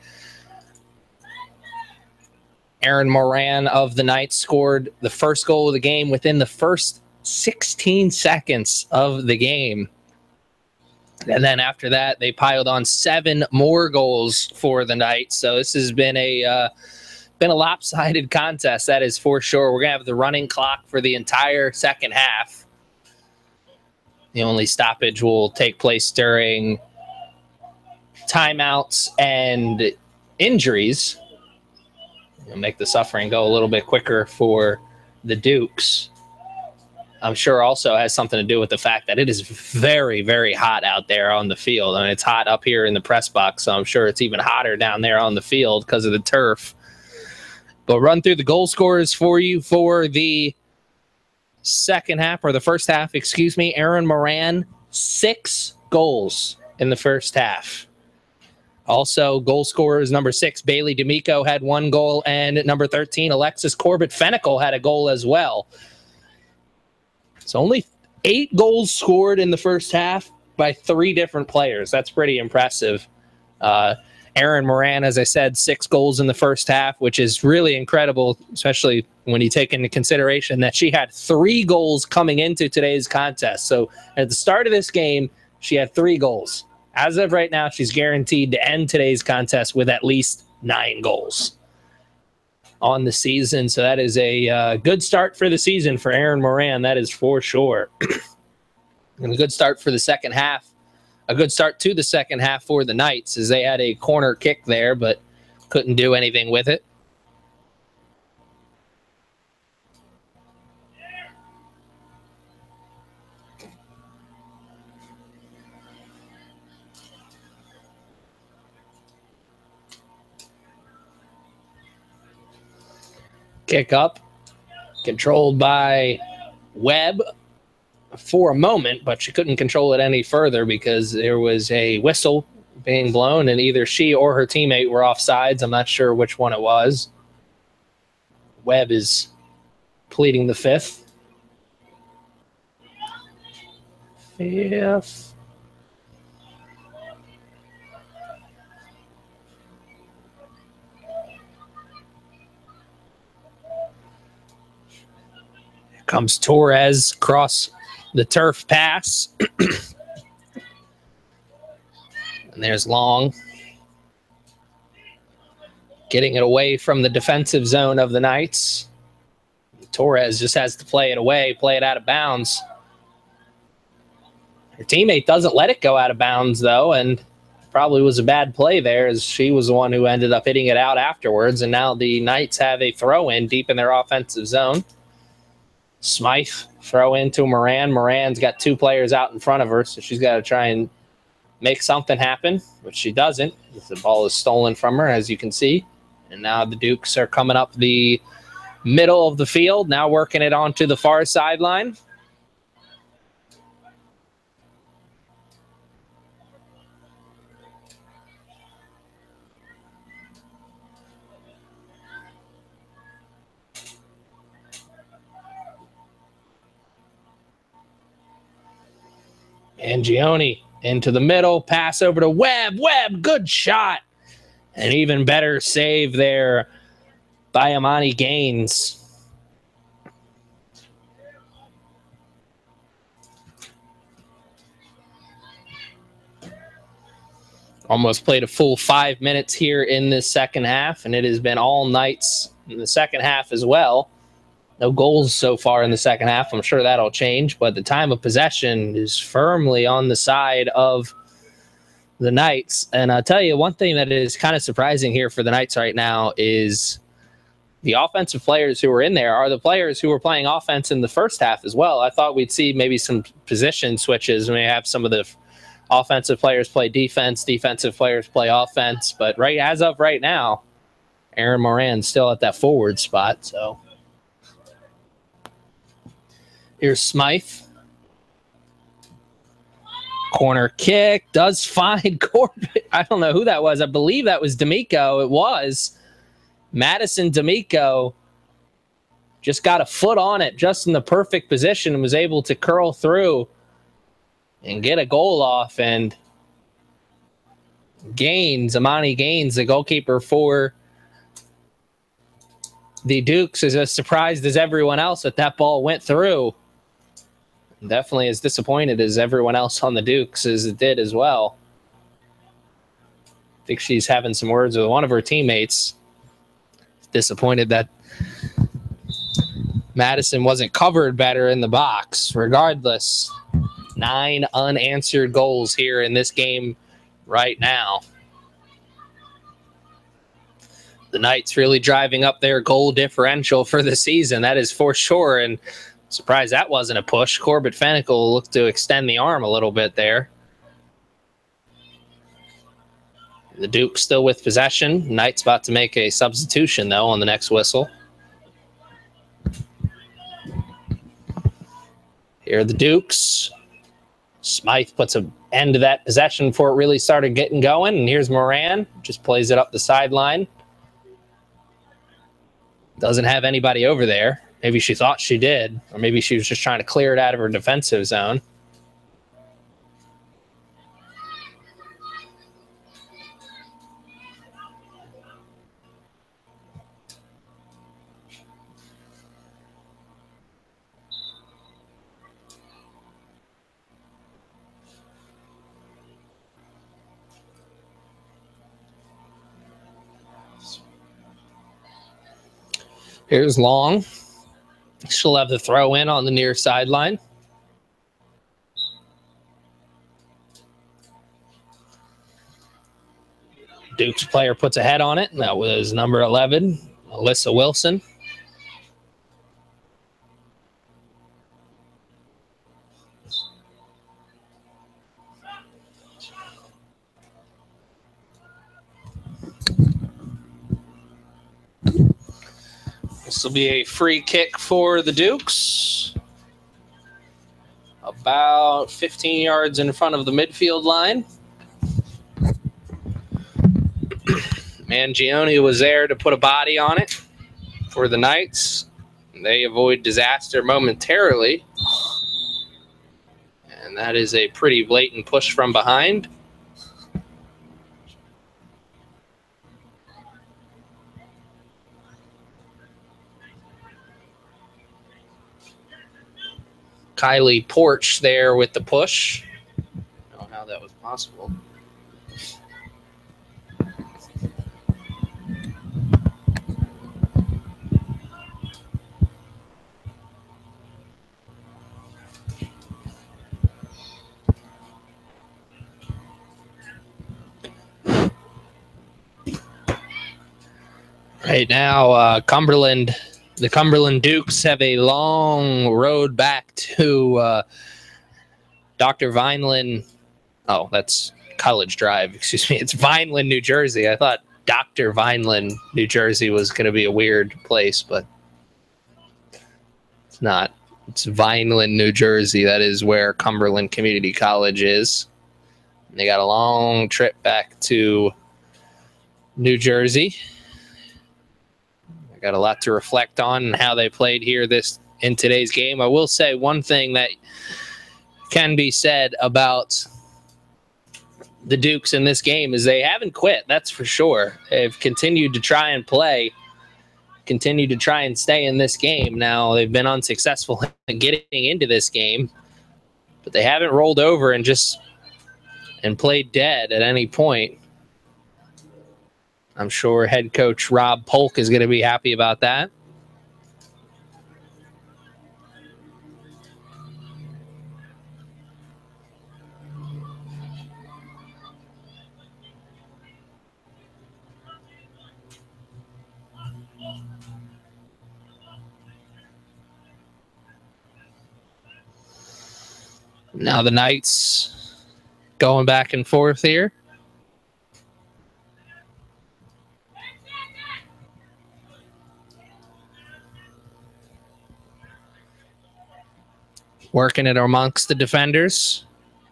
Aaron Moran of the Knights scored the first goal of the game within the first 16 seconds of the game. And then after that, they piled on 7 more goals for the Knights. So this has been a lopsided contest, that is for sure. We're going to have the running clock for the entire second half. The only stoppage will take place during timeouts and injuries. It'll make the suffering go a little bit quicker for the Dukes. I'm sure also has something to do with the fact that it is very, very hot out there on the field. I mean, it's hot up here in the press box, so I'm sure it's even hotter down there on the field because of the turf. But run through the goal scorers for you for the second half, or the first half, excuse me. Aaron Moran, 6 goals in the first half. Also, goal scorers, number 6, Bailey D'Amico had 1 goal, and number 13, Alexis Corbett-Fenical had a goal as well. So only 8 goals scored in the first half by 3 different players. That's pretty impressive. Aaron Moran, as I said, 6 goals in the first half, which is really incredible, especially when you take into consideration that she had 3 goals coming into today's contest. So at the start of this game, she had 3 goals. As of right now, she's guaranteed to end today's contest with at least 9 goals on the season. So that is a good start for the season for Aaron Moran. That is for sure. And a good start for the second half. A good start to the second half for the Knights, as they had a corner kick there, but couldn't do anything with it. Kick up, controlled by Webb for a moment, but she couldn't control it any further because there was a whistle being blown, and either she or her teammate were offsides. I'm not sure which one it was. Webb is pleading the fifth. Comes Torres across the turf pass. And there's Long. Getting it away from the defensive zone of the Knights. Torres just has to play it away, play it out of bounds. Her teammate doesn't let it go out of bounds, though, and probably was a bad play there, as she was the one who ended up hitting it out afterwards. And now the Knights have a throw-in deep in their offensive zone. Smythe throw into Moran. Moran's got 2 players out in front of her, so she's got to try and make something happen, which she doesn't. The ball is stolen from her, as you can see. And now the Dukes are coming up the middle of the field, now working it onto the far sideline. Angioni into the middle, pass over to Webb. Webb, good shot. An even better save there by Amani Gaines. Almost played a full 5 minutes here in this second half, and it has been all Knights in the second half as well. No goals so far in the second half. I'm sure that'll change, but the time of possession is firmly on the side of the Knights. And I'll tell you, one thing that is kind of surprising here for the Knights right now is the offensive players who were in there are the players who were playing offense in the first half as well. I thought we'd see maybe some position switches. We may have some of the offensive players play defense, defensive players play offense. But as of right now, Aaron Moran's still at that forward spot. So here's Smythe. Corner kick does find Corbett. I don't know who that was. I believe that was D'Amico. It was. Madison D'Amico just got a foot on it just in the perfect position and was able to curl through and get a goal off. And Amani Gaines, the goalkeeper for the Dukes, is as surprised as everyone else that ball went through. Definitely as disappointed as everyone else on the Dukes as it did as well. I think she's having some words with one of her teammates. Disappointed that Madison wasn't covered better in the box. Regardless, 9 unanswered goals here in this game right now. The Knights really driving up their goal differential for the season. That is for sure. And surprised that wasn't a push. Corbett Fennicle looked to extend the arm a little bit there. The Dukes still with possession. Knights about to make a substitution, though, on the next whistle. Here are the Dukes. Smythe puts an end to that possession before it really started getting going. And here's Moran. Just plays it up the sideline. Doesn't have anybody over there. Maybe she thought she did. Or maybe she was just trying to clear it out of her defensive zone. Here's Long. She'll have the throw in on the near sideline. Duke's player puts a head on it, and that was number 11, Alyssa Wilson. This will be a free kick for the Dukes. About 15 yards in front of the midfield line. Mangione was there to put a body on it for the Knights. They avoid disaster momentarily. And that is a pretty blatant push from behind. Kylie Porch there with the push. I don't know how that was possible. Right now, Cumberland, the Cumberland Dukes have a long road back to Dr. Vineland. Oh, that's College Drive. Excuse me. It's Vineland, New Jersey. I thought Dr. Vineland, New Jersey was going to be a weird place, but it's not. It's Vineland, New Jersey. That is where Cumberland Community College is. They got a long trip back to New Jersey. Got a lot to reflect on and how they played here in today's game. I will say one thing that can be said about the Dukes in this game is they haven't quit. That's for sure. They've continued to try and play, continued to try and stay in this game. Now they've been unsuccessful in getting into this game, but they haven't rolled over and played dead at any point. I'm sure head coach Rob Polk is going to be happy about that. Now the Knights going back and forth here. Working it amongst the defenders.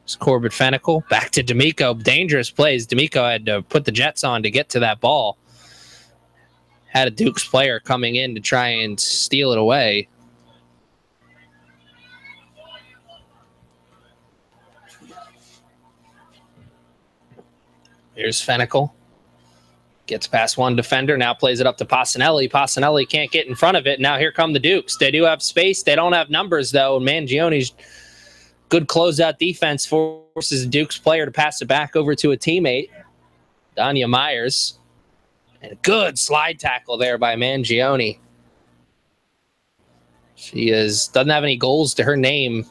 It's Corbett Fennicle. Back to D'Amico. Dangerous plays. D'Amico had to put the Jets on to get to that ball. Had a Dukes player coming in to try and steal it away. Here's Fennicle. Gets past one defender. Now plays it up to Passanelli. Passanelli can't get in front of it. Now here come the Dukes. They do have space. They don't have numbers, though. Mangione's good closeout defense forces the Dukes player to pass it back over to a teammate, Danya Myers. And a good slide tackle there by Mangione. She doesn't have any goals to her name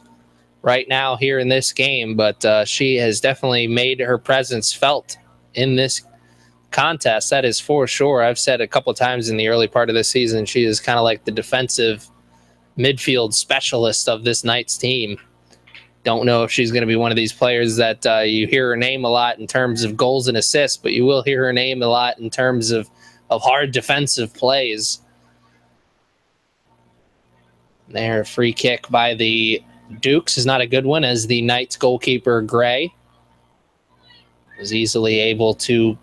right now here in this game, but she has definitely made her presence felt in this contest. That is for sure. I've said a couple times in the early part of the season, she is kind of like the defensive midfield specialist of this Knights team. Don't know if she's going to be one of these players that you hear her name a lot in terms of goals and assists, but you will hear her name a lot in terms of hard defensive plays. There, free kick by the Dukes is not a good one, as the Knights goalkeeper, Gray, was easily able to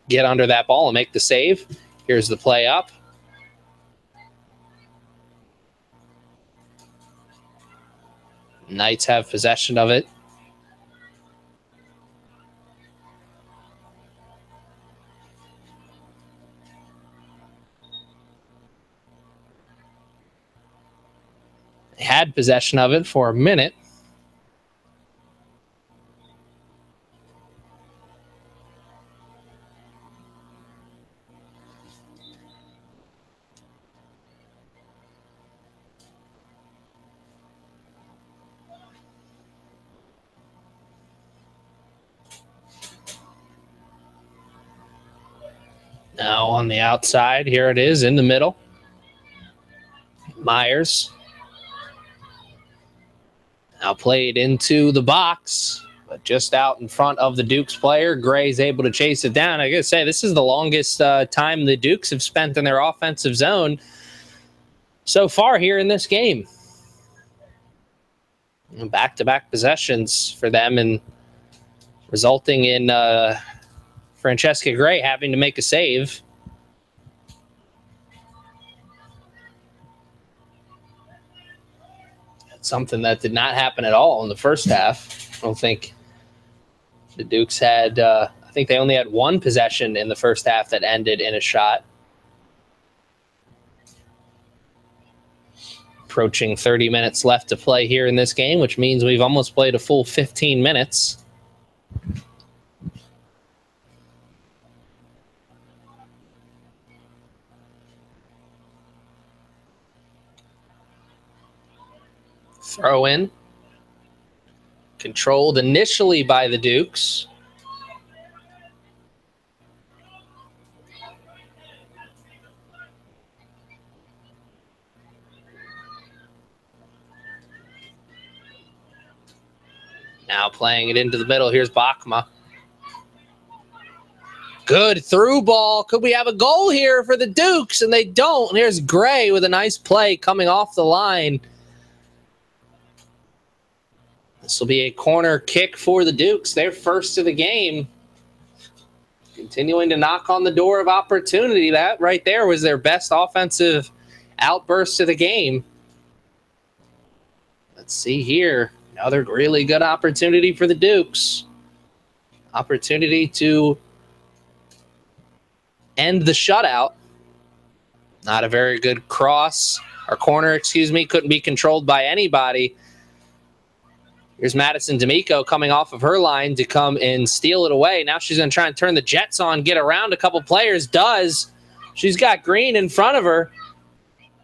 get under that ball and make the save. Here's the play up. Knights have possession of it. They had possession of it for a minute. Now on the outside, here it is in the middle. Myers. Now played into the box, but just out in front of the Dukes player. Gray's able to chase it down. I gotta say, this is the longest time the Dukes have spent in their offensive zone so far here in this game. Back-to-back possessions for them, and resulting in Francesca Gray having to make a save. Something that did not happen at all in the first half. I don't think the Dukes had, I think they only had one possession in the first half that ended in a shot. Approaching 30 minutes left to play here in this game, which means we've almost played a full 15 minutes. Throw in. Controlled initially by the Dukes. Now playing it into the middle. Here's Bachma. Good through ball. Could we have a goal here for the Dukes? And they don't. And here's Gray with a nice play coming off the line. This will be a corner kick for the Dukes. They're first of the game. Continuing to knock on the door of opportunity. That right there was their best offensive outburst of the game. Let's see here. Another really good opportunity for the Dukes. Opportunity to end the shutout. Not a very good cross. Or corner, excuse me. Couldn't be controlled by anybody. Here's Madison D'Amico coming off of her line to come and steal it away. Now she's going to try and turn the Jets on, get around a couple players. Does. She's got Green in front of her.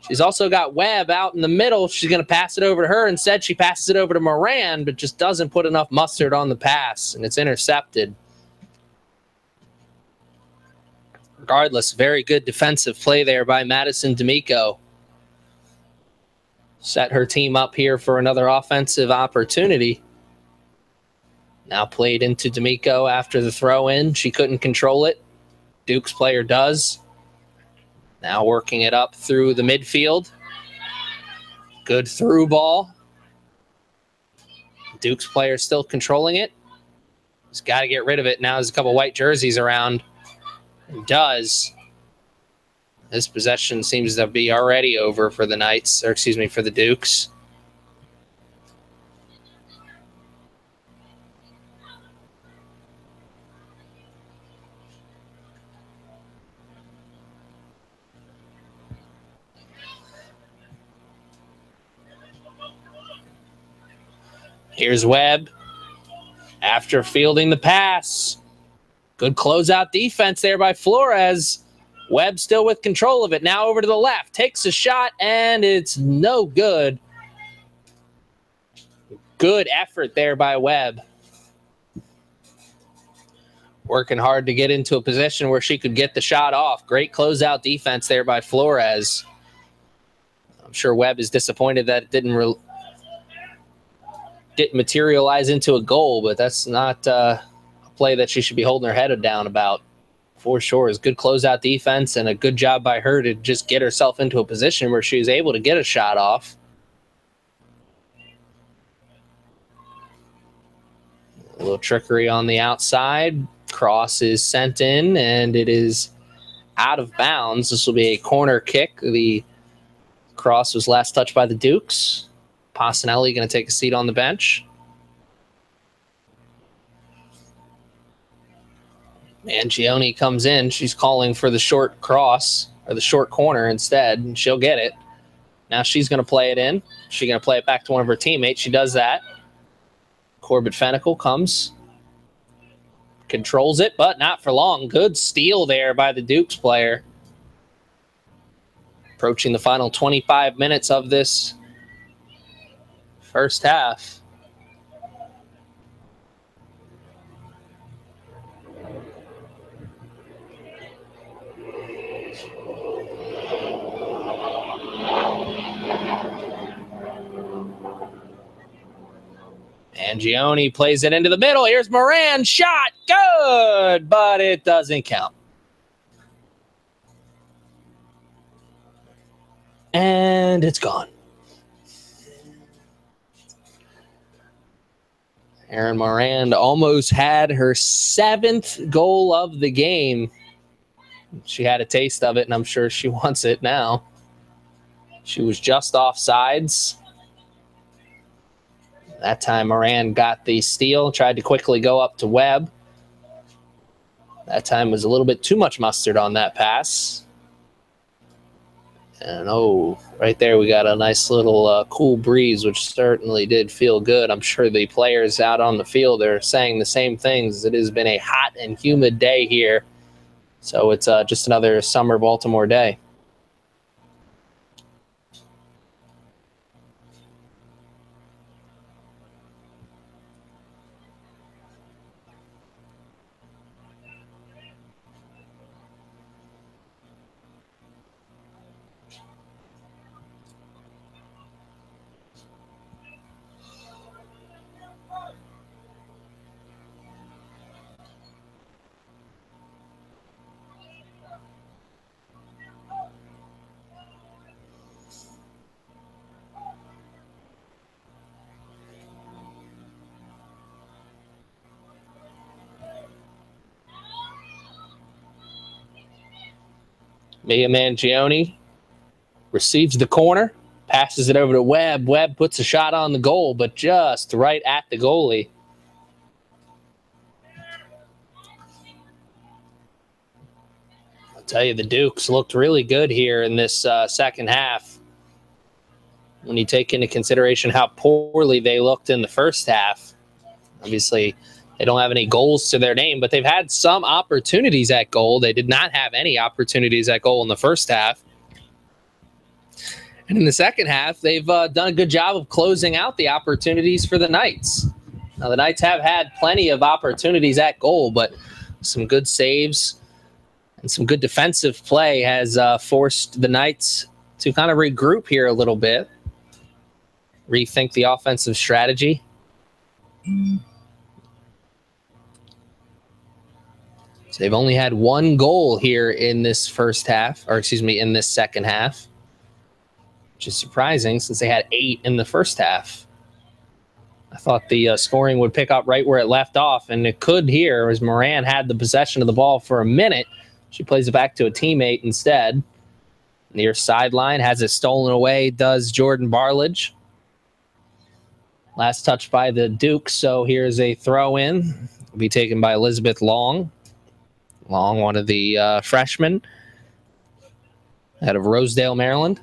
She's also got Webb out in the middle. She's going to pass it over to her. Instead, she passes it over to Moran, but just doesn't put enough mustard on the pass, and it's intercepted. Regardless, very good defensive play there by Madison D'Amico. Set her team up here for another offensive opportunity. Now played into D'Amico after the throw-in. She couldn't control it. Duke's player does. Now working it up through the midfield. Good through ball. Duke's player still controlling it. He's got to get rid of it. Now there's a couple white jerseys around. He does. This possession seems to be already over for the Knights, or excuse me, for the Dukes. Here's Webb after fielding the pass. Good closeout defense there by Flores. Webb still with control of it. Now over to the left. Takes a shot, and it's no good. Good effort there by Webb. Working hard to get into a position where she could get the shot off. Great closeout defense there by Flores. I'm sure Webb is disappointed that it didn't materialize into a goal, but that's not a play that she should be holding her head down about. For sure, is good closeout defense and a good job by her to just get herself into a position where she was able to get a shot off. A little trickery on the outside. Cross is sent in, and it is out of bounds. This will be a corner kick. The cross was last touched by the Dukes. Passanelli going to take a seat on the bench. Mangione comes in. She's calling for the short cross, or the short corner instead, and she'll get it. Now she's going to play it in. She's going to play it back to one of her teammates. She does that. Corbett Fennicle comes. Controls it, but not for long. Good steal there by the Dukes player. Approaching the final 25 minutes of this first half. Mangione plays it into the middle. Here's Moran. Shot. Good, but it doesn't count. And it's gone. Erin Moran almost had her 7th goal of the game. She had a taste of it, and I'm sure she wants it now. She was just offsides. That time Moran got the steal, tried to quickly go up to Webb. That time was a little bit too much mustard on that pass. And oh, right there we got a nice little cool breeze, which certainly did feel good. I'm sure the players out on the field are saying the same things. It has been a hot and humid day here. So it's just another summer Baltimore day. Mia Mangione receives the corner, passes it over to Webb. Webb puts a shot on the goal, but just right at the goalie. I'll tell you, the Dukes looked really good here in this second half. When you take into consideration how poorly they looked in the first half. Obviously, they don't have any goals to their name, but they've had some opportunities at goal. They did not have any opportunities at goal in the first half. And in the second half, they've done a good job of closing out the opportunities for the Knights. Now, the Knights have had plenty of opportunities at goal, but some good saves and some good defensive play has forced the Knights to kind of regroup here a little bit, rethink the offensive strategy. So they've only had one goal here in this first half, or excuse me, in this second half, which is surprising since they had 8 in the first half. I thought the scoring would pick up right where it left off, and it could here as Moran had the possession of the ball for a minute. She plays it back to a teammate instead. Near sideline, has it stolen away, does Jordan Barledge. Last touch by the Dukes, so here's a throw-in. Will be taken by Elizabeth Long. Long, one of the freshmen out of Rosedale, Maryland.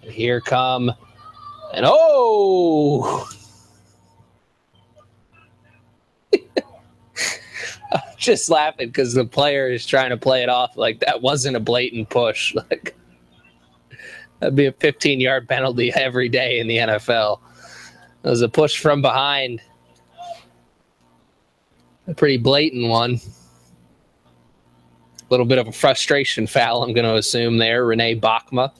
And here come, and oh! I'm just laughing because the player is trying to play it off like that wasn't a blatant push. Like that'd be a 15-yard penalty every day in the NFL. It was a push from behind. A pretty blatant one. A little bit of a frustration foul, I'm going to assume there. Renee Bachma.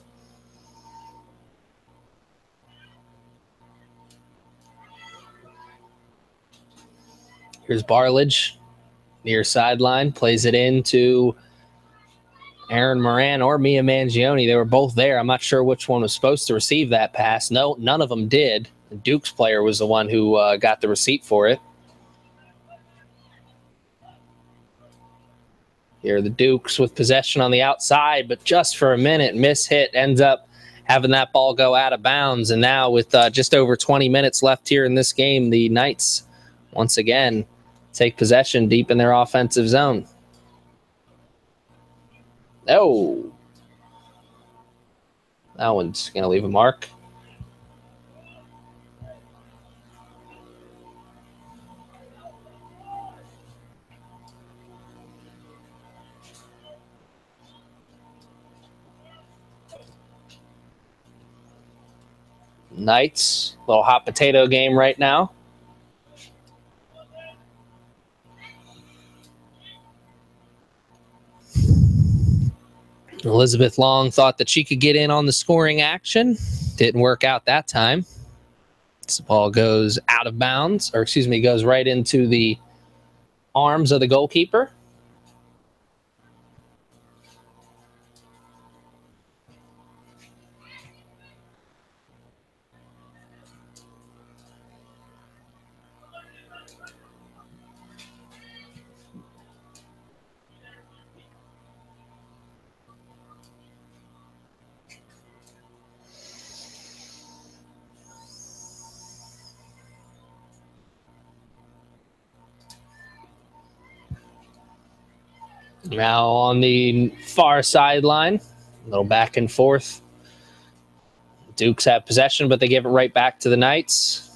Here's Barledge. Near sideline, plays it into Aaron Moran or Mia Mangione. They were both there. I'm not sure which one was supposed to receive that pass. No, none of them did. The Dukes player was the one who got the receipt for it. Here are the Dukes with possession on the outside, but just for a minute, miss hit, ends up having that ball go out of bounds. And now with just over 20 minutes left here in this game, the Knights once again take possession deep in their offensive zone. Oh. That one's going to leave a mark. Knights, little hot potato game right now. Elizabeth Long thought that she could get in on the scoring action. Didn't work out that time. This ball goes out of bounds, or excuse me, goes right into the arms of the goalkeeper. Now on the far sideline, a little back and forth. Dukes have possession, but they give it right back to the Knights.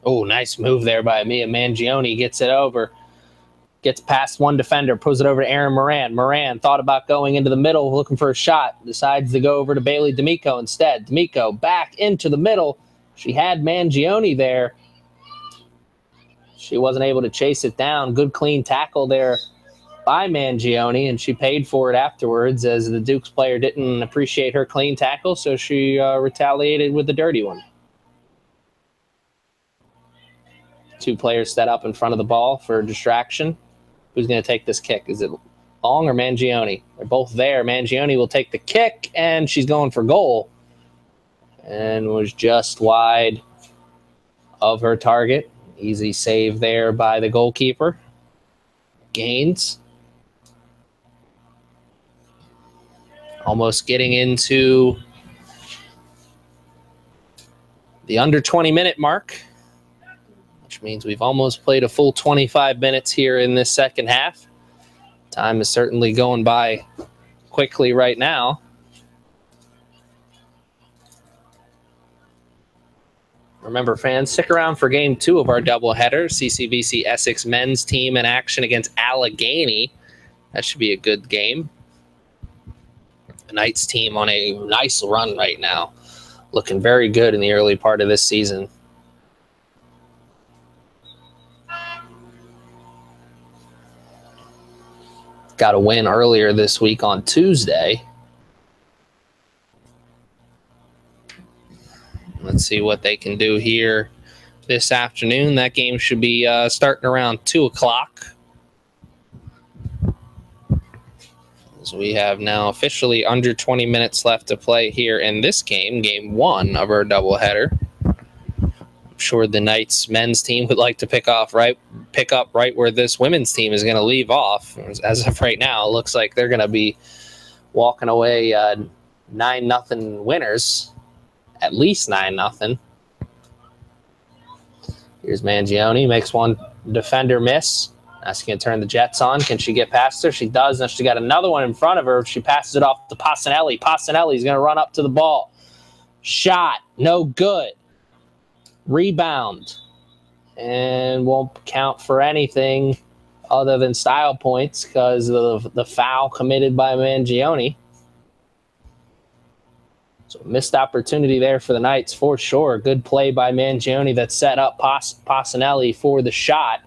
Oh, nice move there by Mia Mangione. Gets it over. Gets past one defender, pulls it over to Aaron Moran. Moran thought about going into the middle, looking for a shot. Decides to go over to Bailey D'Amico instead. D'Amico back into the middle. She had Mangione there. She wasn't able to chase it down. Good clean tackle there by Mangione, and she paid for it afterwards as the Dukes player didn't appreciate her clean tackle, so she retaliated with the dirty one. Two players set up in front of the ball for distraction. Who's going to take this kick? Is it Long or Mangione? They're both there. Mangione will take the kick, and she's going for goal. And was just wide of her target. Easy save there by the goalkeeper. Gaines. Almost getting into the under 20-minute mark, which means we've almost played a full 25 minutes here in this second half. Time is certainly going by quickly right now. Remember, fans, stick around for Game 2 of our doubleheader. CCBC Essex men's team in action against Allegheny That should be a good game. The Knights team on a nice run right now. Looking very good in the early part of this season. Got a win earlier this week on Tuesday. Let's see what they can do here this afternoon. That game should be starting around 2 o'clock. As we have now officially under 20 minutes left to play here in this game, game 1 of our doubleheader. I'm sure the Knights men's team would like to pick up right where this women's team is going to leave off. As of right now, it looks like they're going to be walking away 9-0 winners, at least 9-0. Here's Mangione, makes one defender miss. Asking to turn the Jets on. Can she get past her? She does. Now she got another one in front of her. She passes it off to Passanelli. Passanelli's going to run up to the ball. Shot. No good. Rebound. And won't count for anything other than style points because of the foul committed by Mangione. So missed opportunity there for the Knights for sure. Good play by Mangione that set up Passanelli for the shot.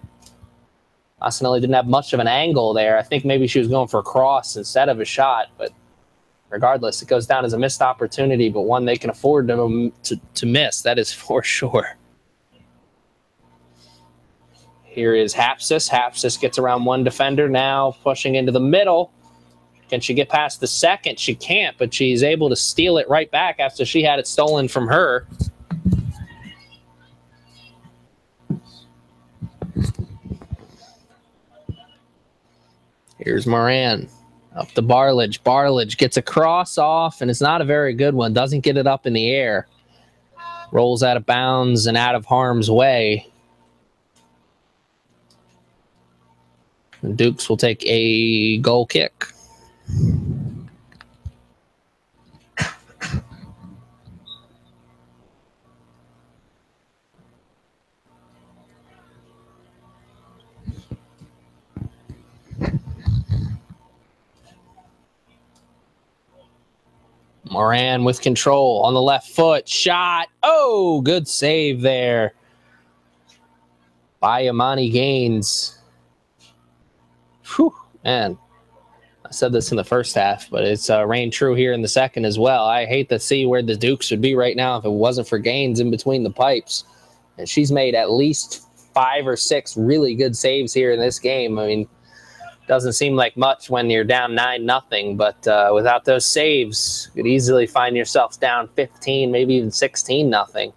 Passanelli didn't have much of an angle there. I think maybe she was going for a cross instead of a shot, but regardless, it goes down as a missed opportunity, but one they can afford to miss. That is for sure. Here is Hapsis. Hapsis gets around one defender now, pushing into the middle. Can she get past the second? She can't, but she's able to steal it right back after she had it stolen from her. Here's Moran up to Barlage. Barlage gets a cross off, and it's not a very good one. Doesn't get it up in the air. Rolls out of bounds and out of harm's way. The Dukes will take a goal kick. Moran with control on the left foot. Shot. Oh, good save there by Imani Gaines. Whew, man. I said this in the first half, but it's reigned true here in the second as well. I hate to see where the Dukes would be right now if it wasn't for Gaines in between the pipes. And she's made at least 5 or 6 really good saves here in this game. I mean, doesn't seem like much when you're down 9-0, but without those saves, you could easily find yourselves down 15, maybe even 16-0.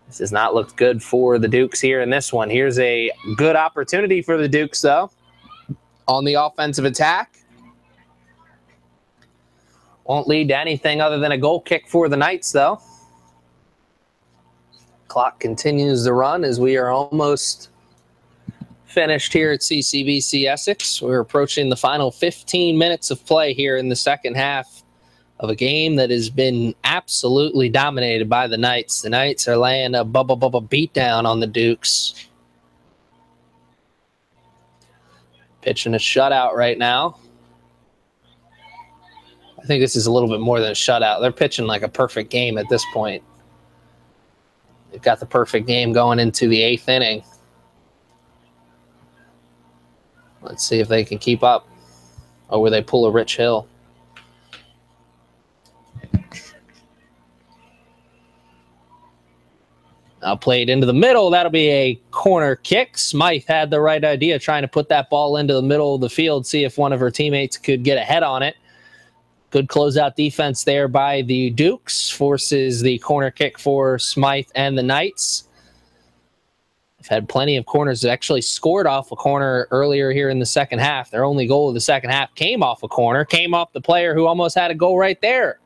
This has not looked good for the Dukes here in this one. Here's a good opportunity for the Dukes, though, on the offensive attack. Won't lead to anything other than a goal kick for the Knights, though. Clock continues to run as we are almost finished here at CCBC Essex. We're approaching the final 15 minutes of play here in the second half of a game that has been absolutely dominated by the Knights. The Knights are laying a beatdown on the Dukes. Pitching a shutout right now. I think this is a little bit more than a shutout. They're pitching like a perfect game at this point. They've got the perfect game going into the 8th inning. Let's see if they can keep up or will they pull a Rich Hill. Now played into the middle. That'll be a corner kick. Smythe had the right idea trying to put that ball into the middle of the field, see if one of her teammates could get ahead on it. Good closeout defense there by the Dukes. Forces the corner kick for Smythe and the Knights. They've had plenty of corners that actually scored off a corner earlier here in the second half. Their only goal of the second half came off a corner, came off the player who almost had a goal right there.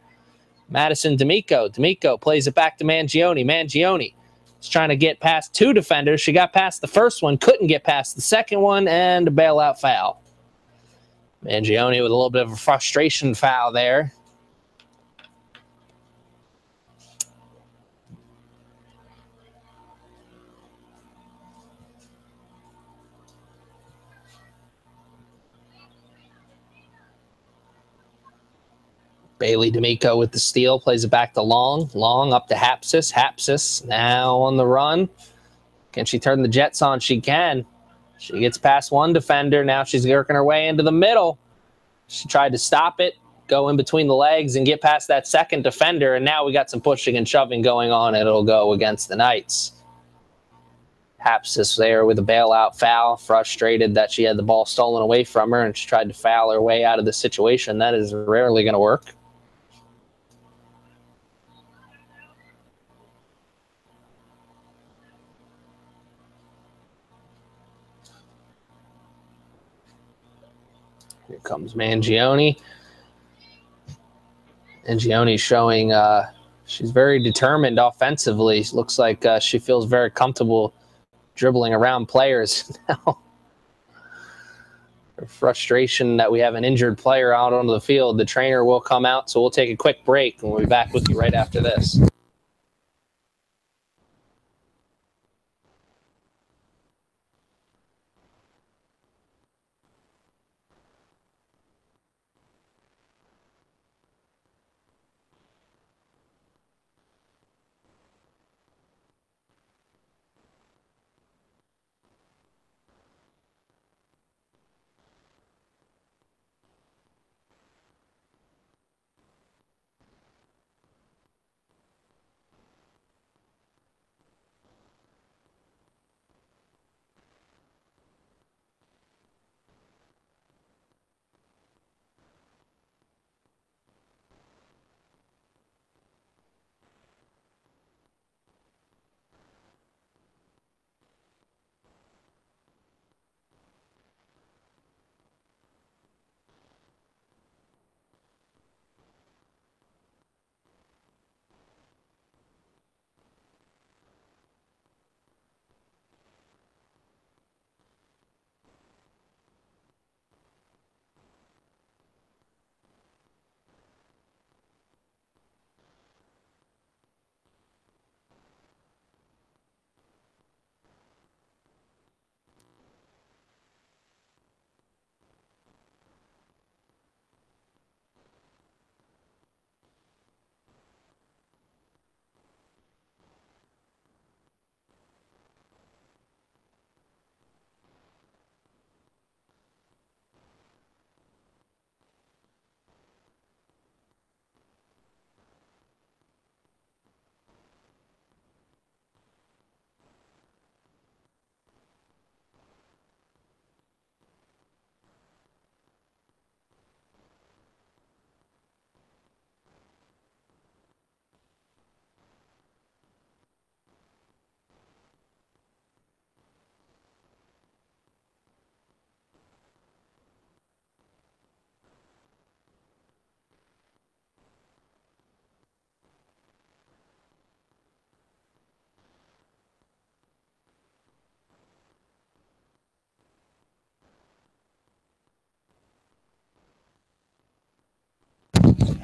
Madison D'Amico. D'Amico plays it back to Mangione. Mangione is trying to get past 2 defenders. She got past the first one, couldn't get past the second one, and a bailout foul. Mangione with a little bit of a frustration foul there. Bailey D'Amico with the steal, plays it back to Long. Long up to Hapsis. Hapsis now on the run. Can she turn the Jets on? She can. She gets past one defender. Now she's working her way into the middle. She tried to stop it, go in between the legs, and get past that second defender. And now we got some pushing and shoving going on, and it'll go against the Knights. Hapsis there with a bailout foul, frustrated that she had the ball stolen away from her, and she tried to foul her way out of the situation. That is rarely going to work. Here comes Mangione. Mangione's showing she's very determined offensively. Looks like she feels very comfortable dribbling around players now. Frustration that we have an injured player out on the field. The trainer will come out, so we'll take a quick break, and we'll be back with you right after this.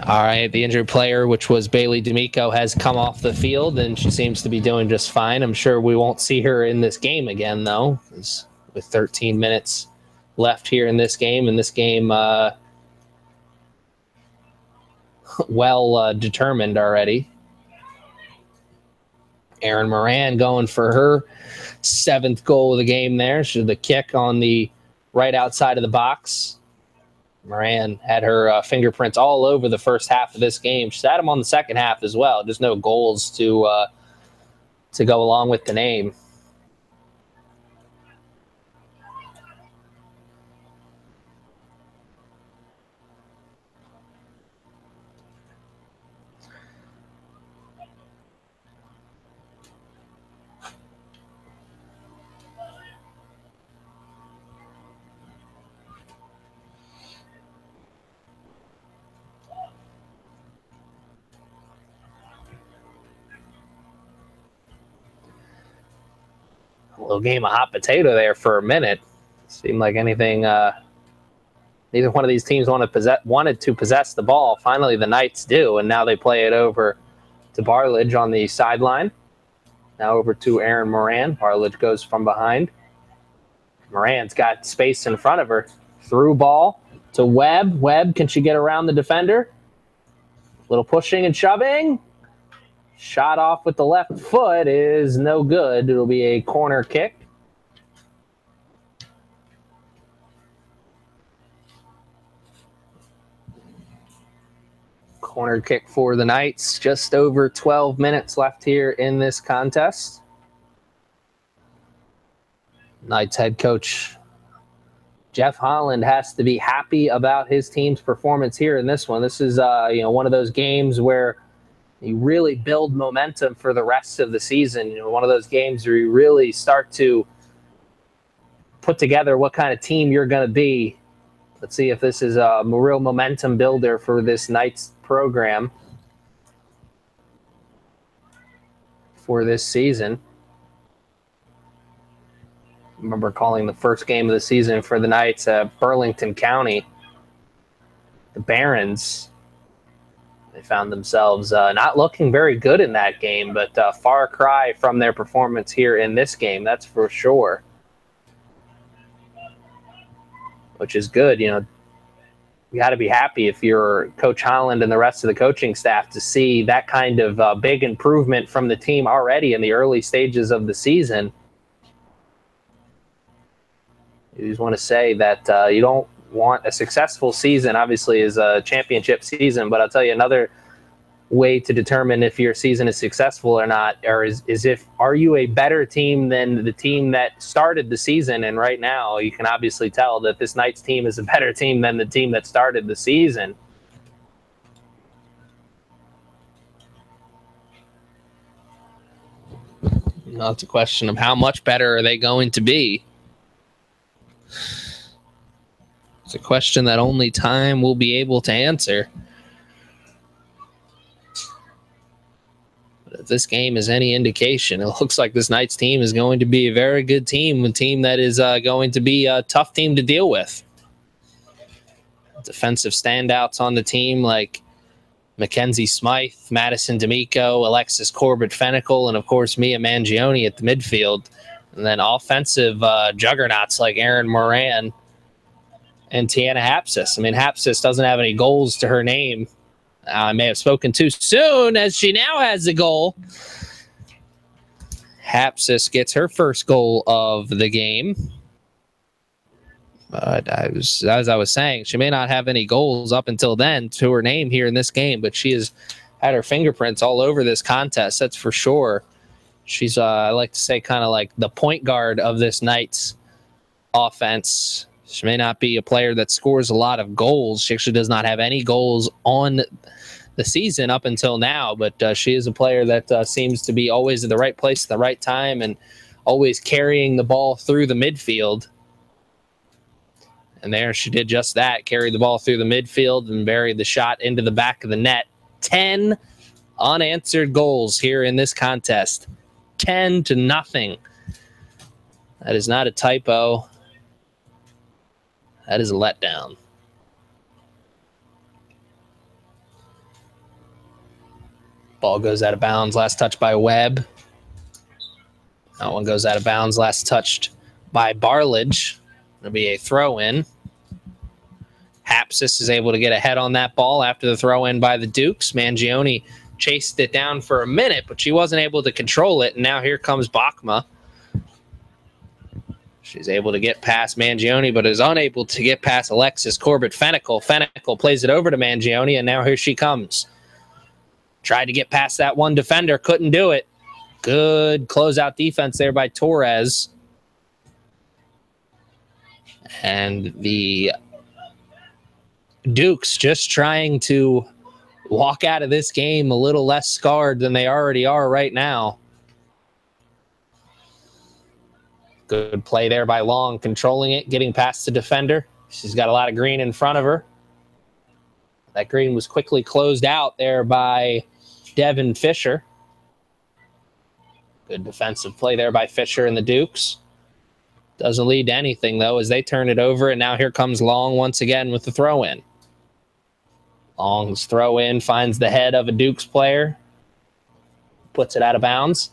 All right, the injured player, which was Bailey D'Amico, has come off the field, and she seems to be doing just fine. I'm sure we won't see her in this game again, though, with 13 minutes left here in this game, and this game well determined already. Erin Moran going for her 7th goal of the game there. She did the kick on the right outside of the box. Moran had her fingerprints all over the first half of this game. She's had them on the second half as well. Just no goals to go along with the name. A little game of hot potato there for a minute. Seemed like anything. Neither one of these teams wanted to possess the ball. Finally, the Knights do, and now they play it over to Barledge on the sideline. Now over to Erin Moran. Barledge goes from behind. Moran's got space in front of her. Through ball to Webb. Webb, can she get around the defender? Little pushing and shoving. Shot off with the left foot is no good. It'll be a corner kick. Corner kick for the Knights. Just over 12 minutes left here in this contest. Knights head coach Jeff Holland has to be happy about his team's performance here in this one. This is one of those games where you really build momentum for the rest of the season. One of those games where you really start to put together what kind of team you're going to be. Let's see if this is a real momentum builder for this Knights program for this season. I remember calling the first game of the season for the Knights at Burlington County. The Barons, they found themselves not looking very good in that game, but far cry from their performance here in this game, that's for sure. Which is good. You got to be happy if you're Coach Holland and the rest of the coaching staff to see that kind of big improvement from the team already in the early stages of the season. You just want to say that you don't want a successful season, obviously, is a championship season, but I'll tell you another way to determine if your season is successful or not, or is if, are you a better team than the team that started the season? And right now you can obviously tell that this Knights team is a better team than the team that started the season. It's a question of how much better are they going to be. It's a question that only time will be able to answer. If this game is any indication, it looks like this Knights team is going to be a very good team, a team that is going to be a tough team to deal with. Defensive standouts on the team like Mackenzie Smythe, Madison D'Amico, Alexis Corbett-Fennicle, and, of course, Mia Mangione at the midfield. And then offensive juggernauts like Erin Moran and Tiana Hapsis. I mean, Hapsis doesn't have any goals to her name. I may have spoken too soon, as she now has a goal. Hapsis gets her first goal of the game. But as I was saying, she may not have any goals up until then to her name here in this game, but she has had her fingerprints all over this contest, that's for sure. She's, I like to say, kind of like the point guard of this Knights offense. She may not be a player that scores a lot of goals. She actually does not have any goals on the season up until now, but she is a player that seems to be always in the right place at the right time and always carrying the ball through the midfield. And there she did just that, carried the ball through the midfield and buried the shot into the back of the net. 10 unanswered goals here in this contest. 10-0. That is not a typo. That is a letdown. Ball goes out of bounds. Last touch by Webb. That one goes out of bounds. Last touched by Barledge. It'll be a throw-in. Hapsis is able to get ahead on that ball after the throw-in by the Dukes. Mangione chased it down for a minute, but she wasn't able to control it. And now here comes Bachma. She's able to get past Mangione, but is unable to get past Alexis Corbett-Fennicle. Fennicle plays it over to Mangione, and now here she comes. Tried to get past that one defender, couldn't do it. Good closeout defense there by Torres. And the Dukes just trying to walk out of this game a little less scarred than they already are right now. Good play there by Long, controlling it, getting past the defender. She's got a lot of green in front of her. That green was quickly closed out there by Devin Fisher. Good defensive play there by Fisher and the Dukes. Doesn't lead to anything, though, as they turn it over, and now here comes Long once again with the throw-in. Long's throw-in finds the head of a Dukes player. Puts it out of bounds.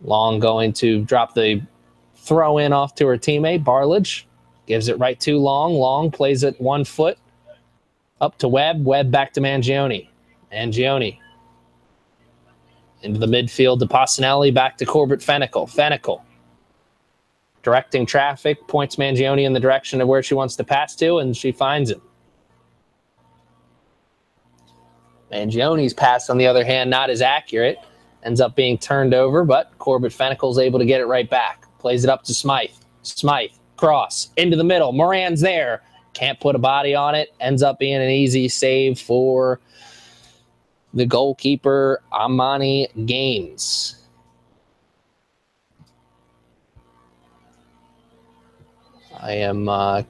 Long going to drop the throw-in off to her teammate, Barledge. Gives it right to Long. Long plays it 1 foot up to Webb. Webb back to Mangione. Mangione. Into the midfield to Passanelli, back to Corbett Fennicle. Fennicle directing traffic, points Mangione in the direction of where she wants to pass to, and she finds him. Mangione's pass, on the other hand, not as accurate. Ends up being turned over, but Corbett Fennicle's able to get it right back. Plays it up to Smythe. Smythe, cross, into the middle. Moran's there. Can't put a body on it. Ends up being an easy save for the goalkeeper, Amani Gaines. I am going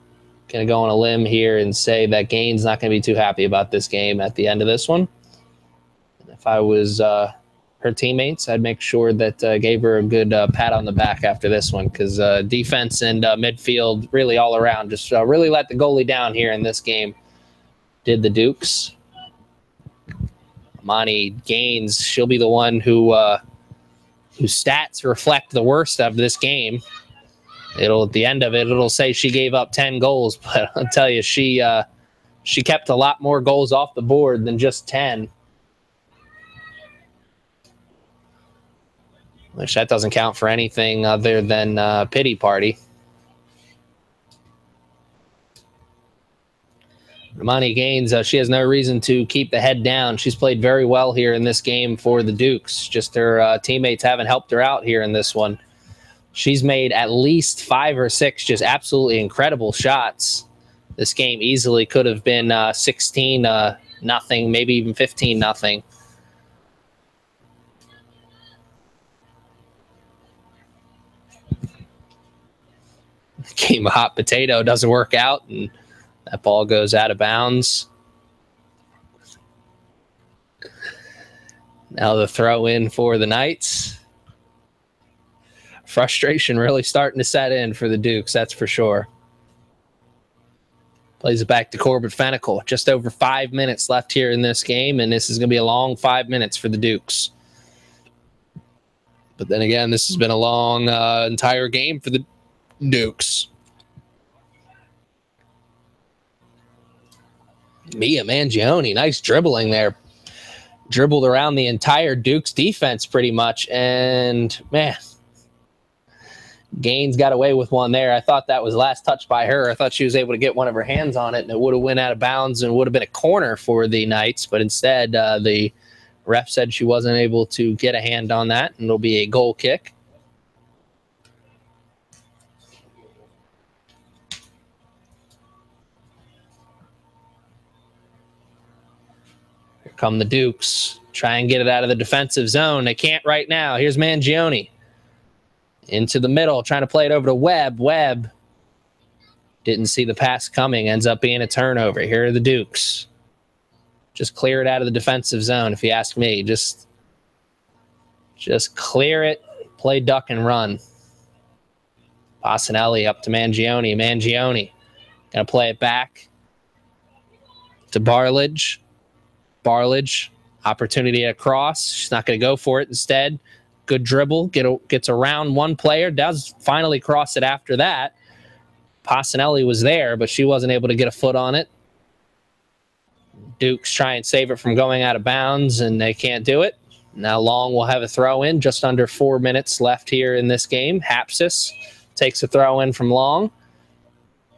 to go on a limb here and say that Gaines not going to be too happy about this game at the end of this one. And if I was her teammates, I'd make sure that gave her a good pat on the back after this one, because defense and midfield, really all around, just really let the goalie down here in this game. Did the Dukes. Amani Gaines, she'll be the one whose stats reflect the worst of this game. At the end of it, it'll say she gave up 10 goals, but I'll tell you, she kept a lot more goals off the board than just 10. Which that doesn't count for anything other than pity party. Amani Gaines, she has no reason to keep the head down. She's played very well here in this game for the Dukes. Just her teammates haven't helped her out here in this one. She's made at least 5 or 6 just absolutely incredible shots. This game easily could have been 16-0, maybe even 15-0. Game of hot potato doesn't work out, and that ball goes out of bounds. Now the throw in for the Knights. Frustration really starting to set in for the Dukes, that's for sure. Plays it back to Corbett Fennicle. Just over 5 minutes left here in this game, and this is going to be a long 5 minutes for the Dukes. But then again, this has been a long entire game for the Dukes. Mia Mangione, nice dribbling there. Dribbled around the entire Dukes defense pretty much, and man, Gaines got away with one there. I thought that was last touch by her. I thought she was able to get one of her hands on it, and it would have went out of bounds and would have been a corner for the Knights, but instead the ref said she wasn't able to get a hand on that, and it'll be a goal kick. Here come the Dukes. Try and get it out of the defensive zone. They can't right now. Here's Mangione. Into the middle, trying to play it over to Webb. Webb didn't see the pass coming. Ends up being a turnover. Here are the Dukes. Just clear it out of the defensive zone, if you ask me. Just clear it. Play duck and run. Passanelli up to Mangione. Mangione going to play it back to Barledge. Barledge, opportunity at cross. She's not going to go for it instead. Good dribble, gets around one player, does finally cross it after that. Passanelli was there, but she wasn't able to get a foot on it. Dukes try and save it from going out of bounds, and they can't do it. Now Long will have a throw in, just under 4 minutes left here in this game. Hapsis takes a throw in from Long.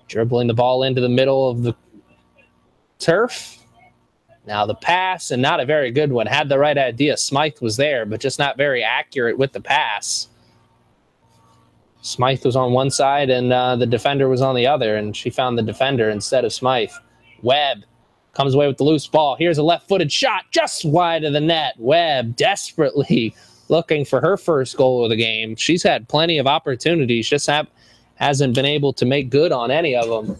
Dribbling the ball into the middle of the turf. Now the pass, and not a very good one. Had the right idea. Smythe was there, but just not very accurate with the pass. Smythe was on one side, and the defender was on the other, and she found the defender instead of Smythe. Webb comes away with the loose ball. Here's a left-footed shot just wide of the net. Webb desperately looking for her first goal of the game. She's had plenty of opportunities, just hasn't been able to make good on any of them.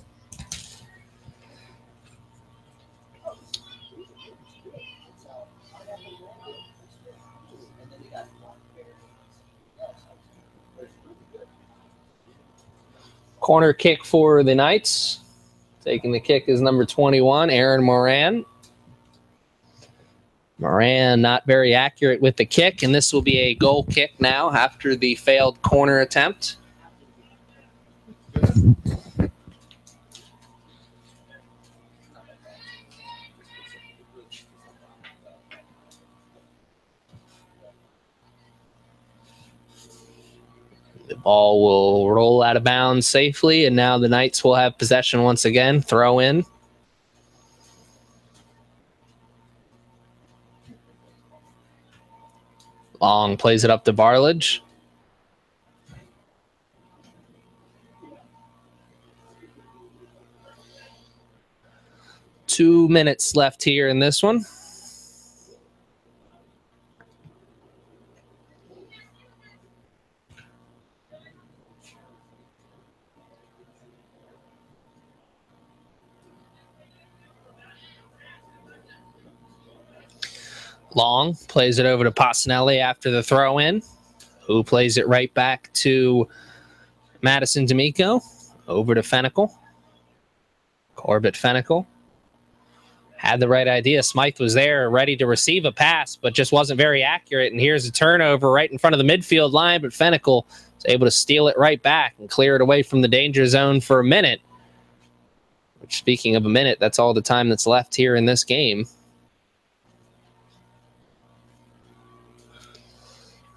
Corner kick for the Knights. Taking the kick is number 21, Erin Moran. Moran not very accurate with the kick, and this will be a goal kick now after the failed corner attempt. Ball will roll out of bounds safely, and now the Knights will have possession once again. Throw in. Long plays it up to Barledge. Two minutes left here in this one. Long plays it over to Passanelli after the throw-in, who plays it right back to Madison D'Amico. Over to Fennicle. Corbett Fennicle. Had the right idea. Smythe was there, ready to receive a pass, but just wasn't very accurate. And here's a turnover right in front of the midfield line, but Fennicle was able to steal it right back and clear it away from the danger zone for a minute. Which, speaking of a minute, that's all the time that's left here in this game.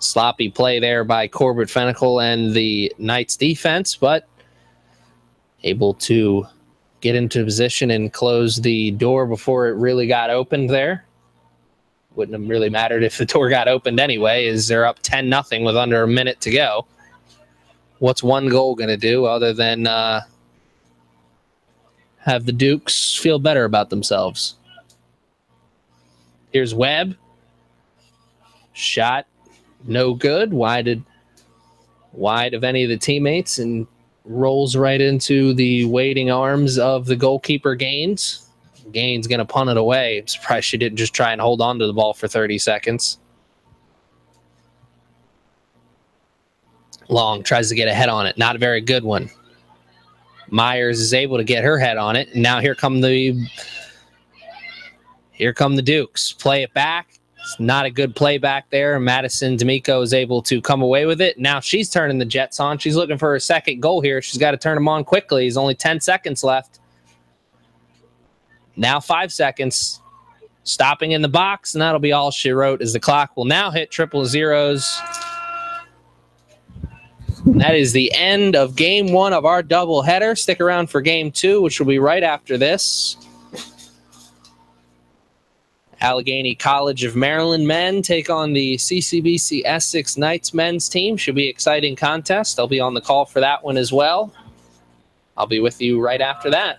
Sloppy play there by Corbett Fennicle and the Knights defense, but able to get into position and close the door before it really got opened there. Wouldn't have really mattered if the door got opened anyway, as they're up 10-0 with under a minute to go. What's one goal going to do other than have the Dukes feel better about themselves? Here's Webb. Shot. No good. Wide of any of the teammates and rolls right into the waiting arms of the goalkeeper, Gaines. Gaines going to punt it away. I'm surprised she didn't just try and hold on to the ball for 30 seconds. Long tries to get a head on it. Not a very good one. Myers is able to get her head on it. And now here come the Dukes. Play it back. It's not a good play back there. Madison D'Amico is able to come away with it. Now she's turning the Jets on. She's looking for her second goal here. She's got to turn them on quickly. There's only 10 seconds left. Now 5 seconds. Stopping in the box, and that'll be all she wrote as the clock will now hit triple zeros. And that is the end of game one of our doubleheader. Stick around for game two, which will be right after this. Allegheny College of Maryland men take on the CCBC Essex Knights men's team. Should be an exciting contest. I'll be on the call for that one as well. I'll be with you right after that.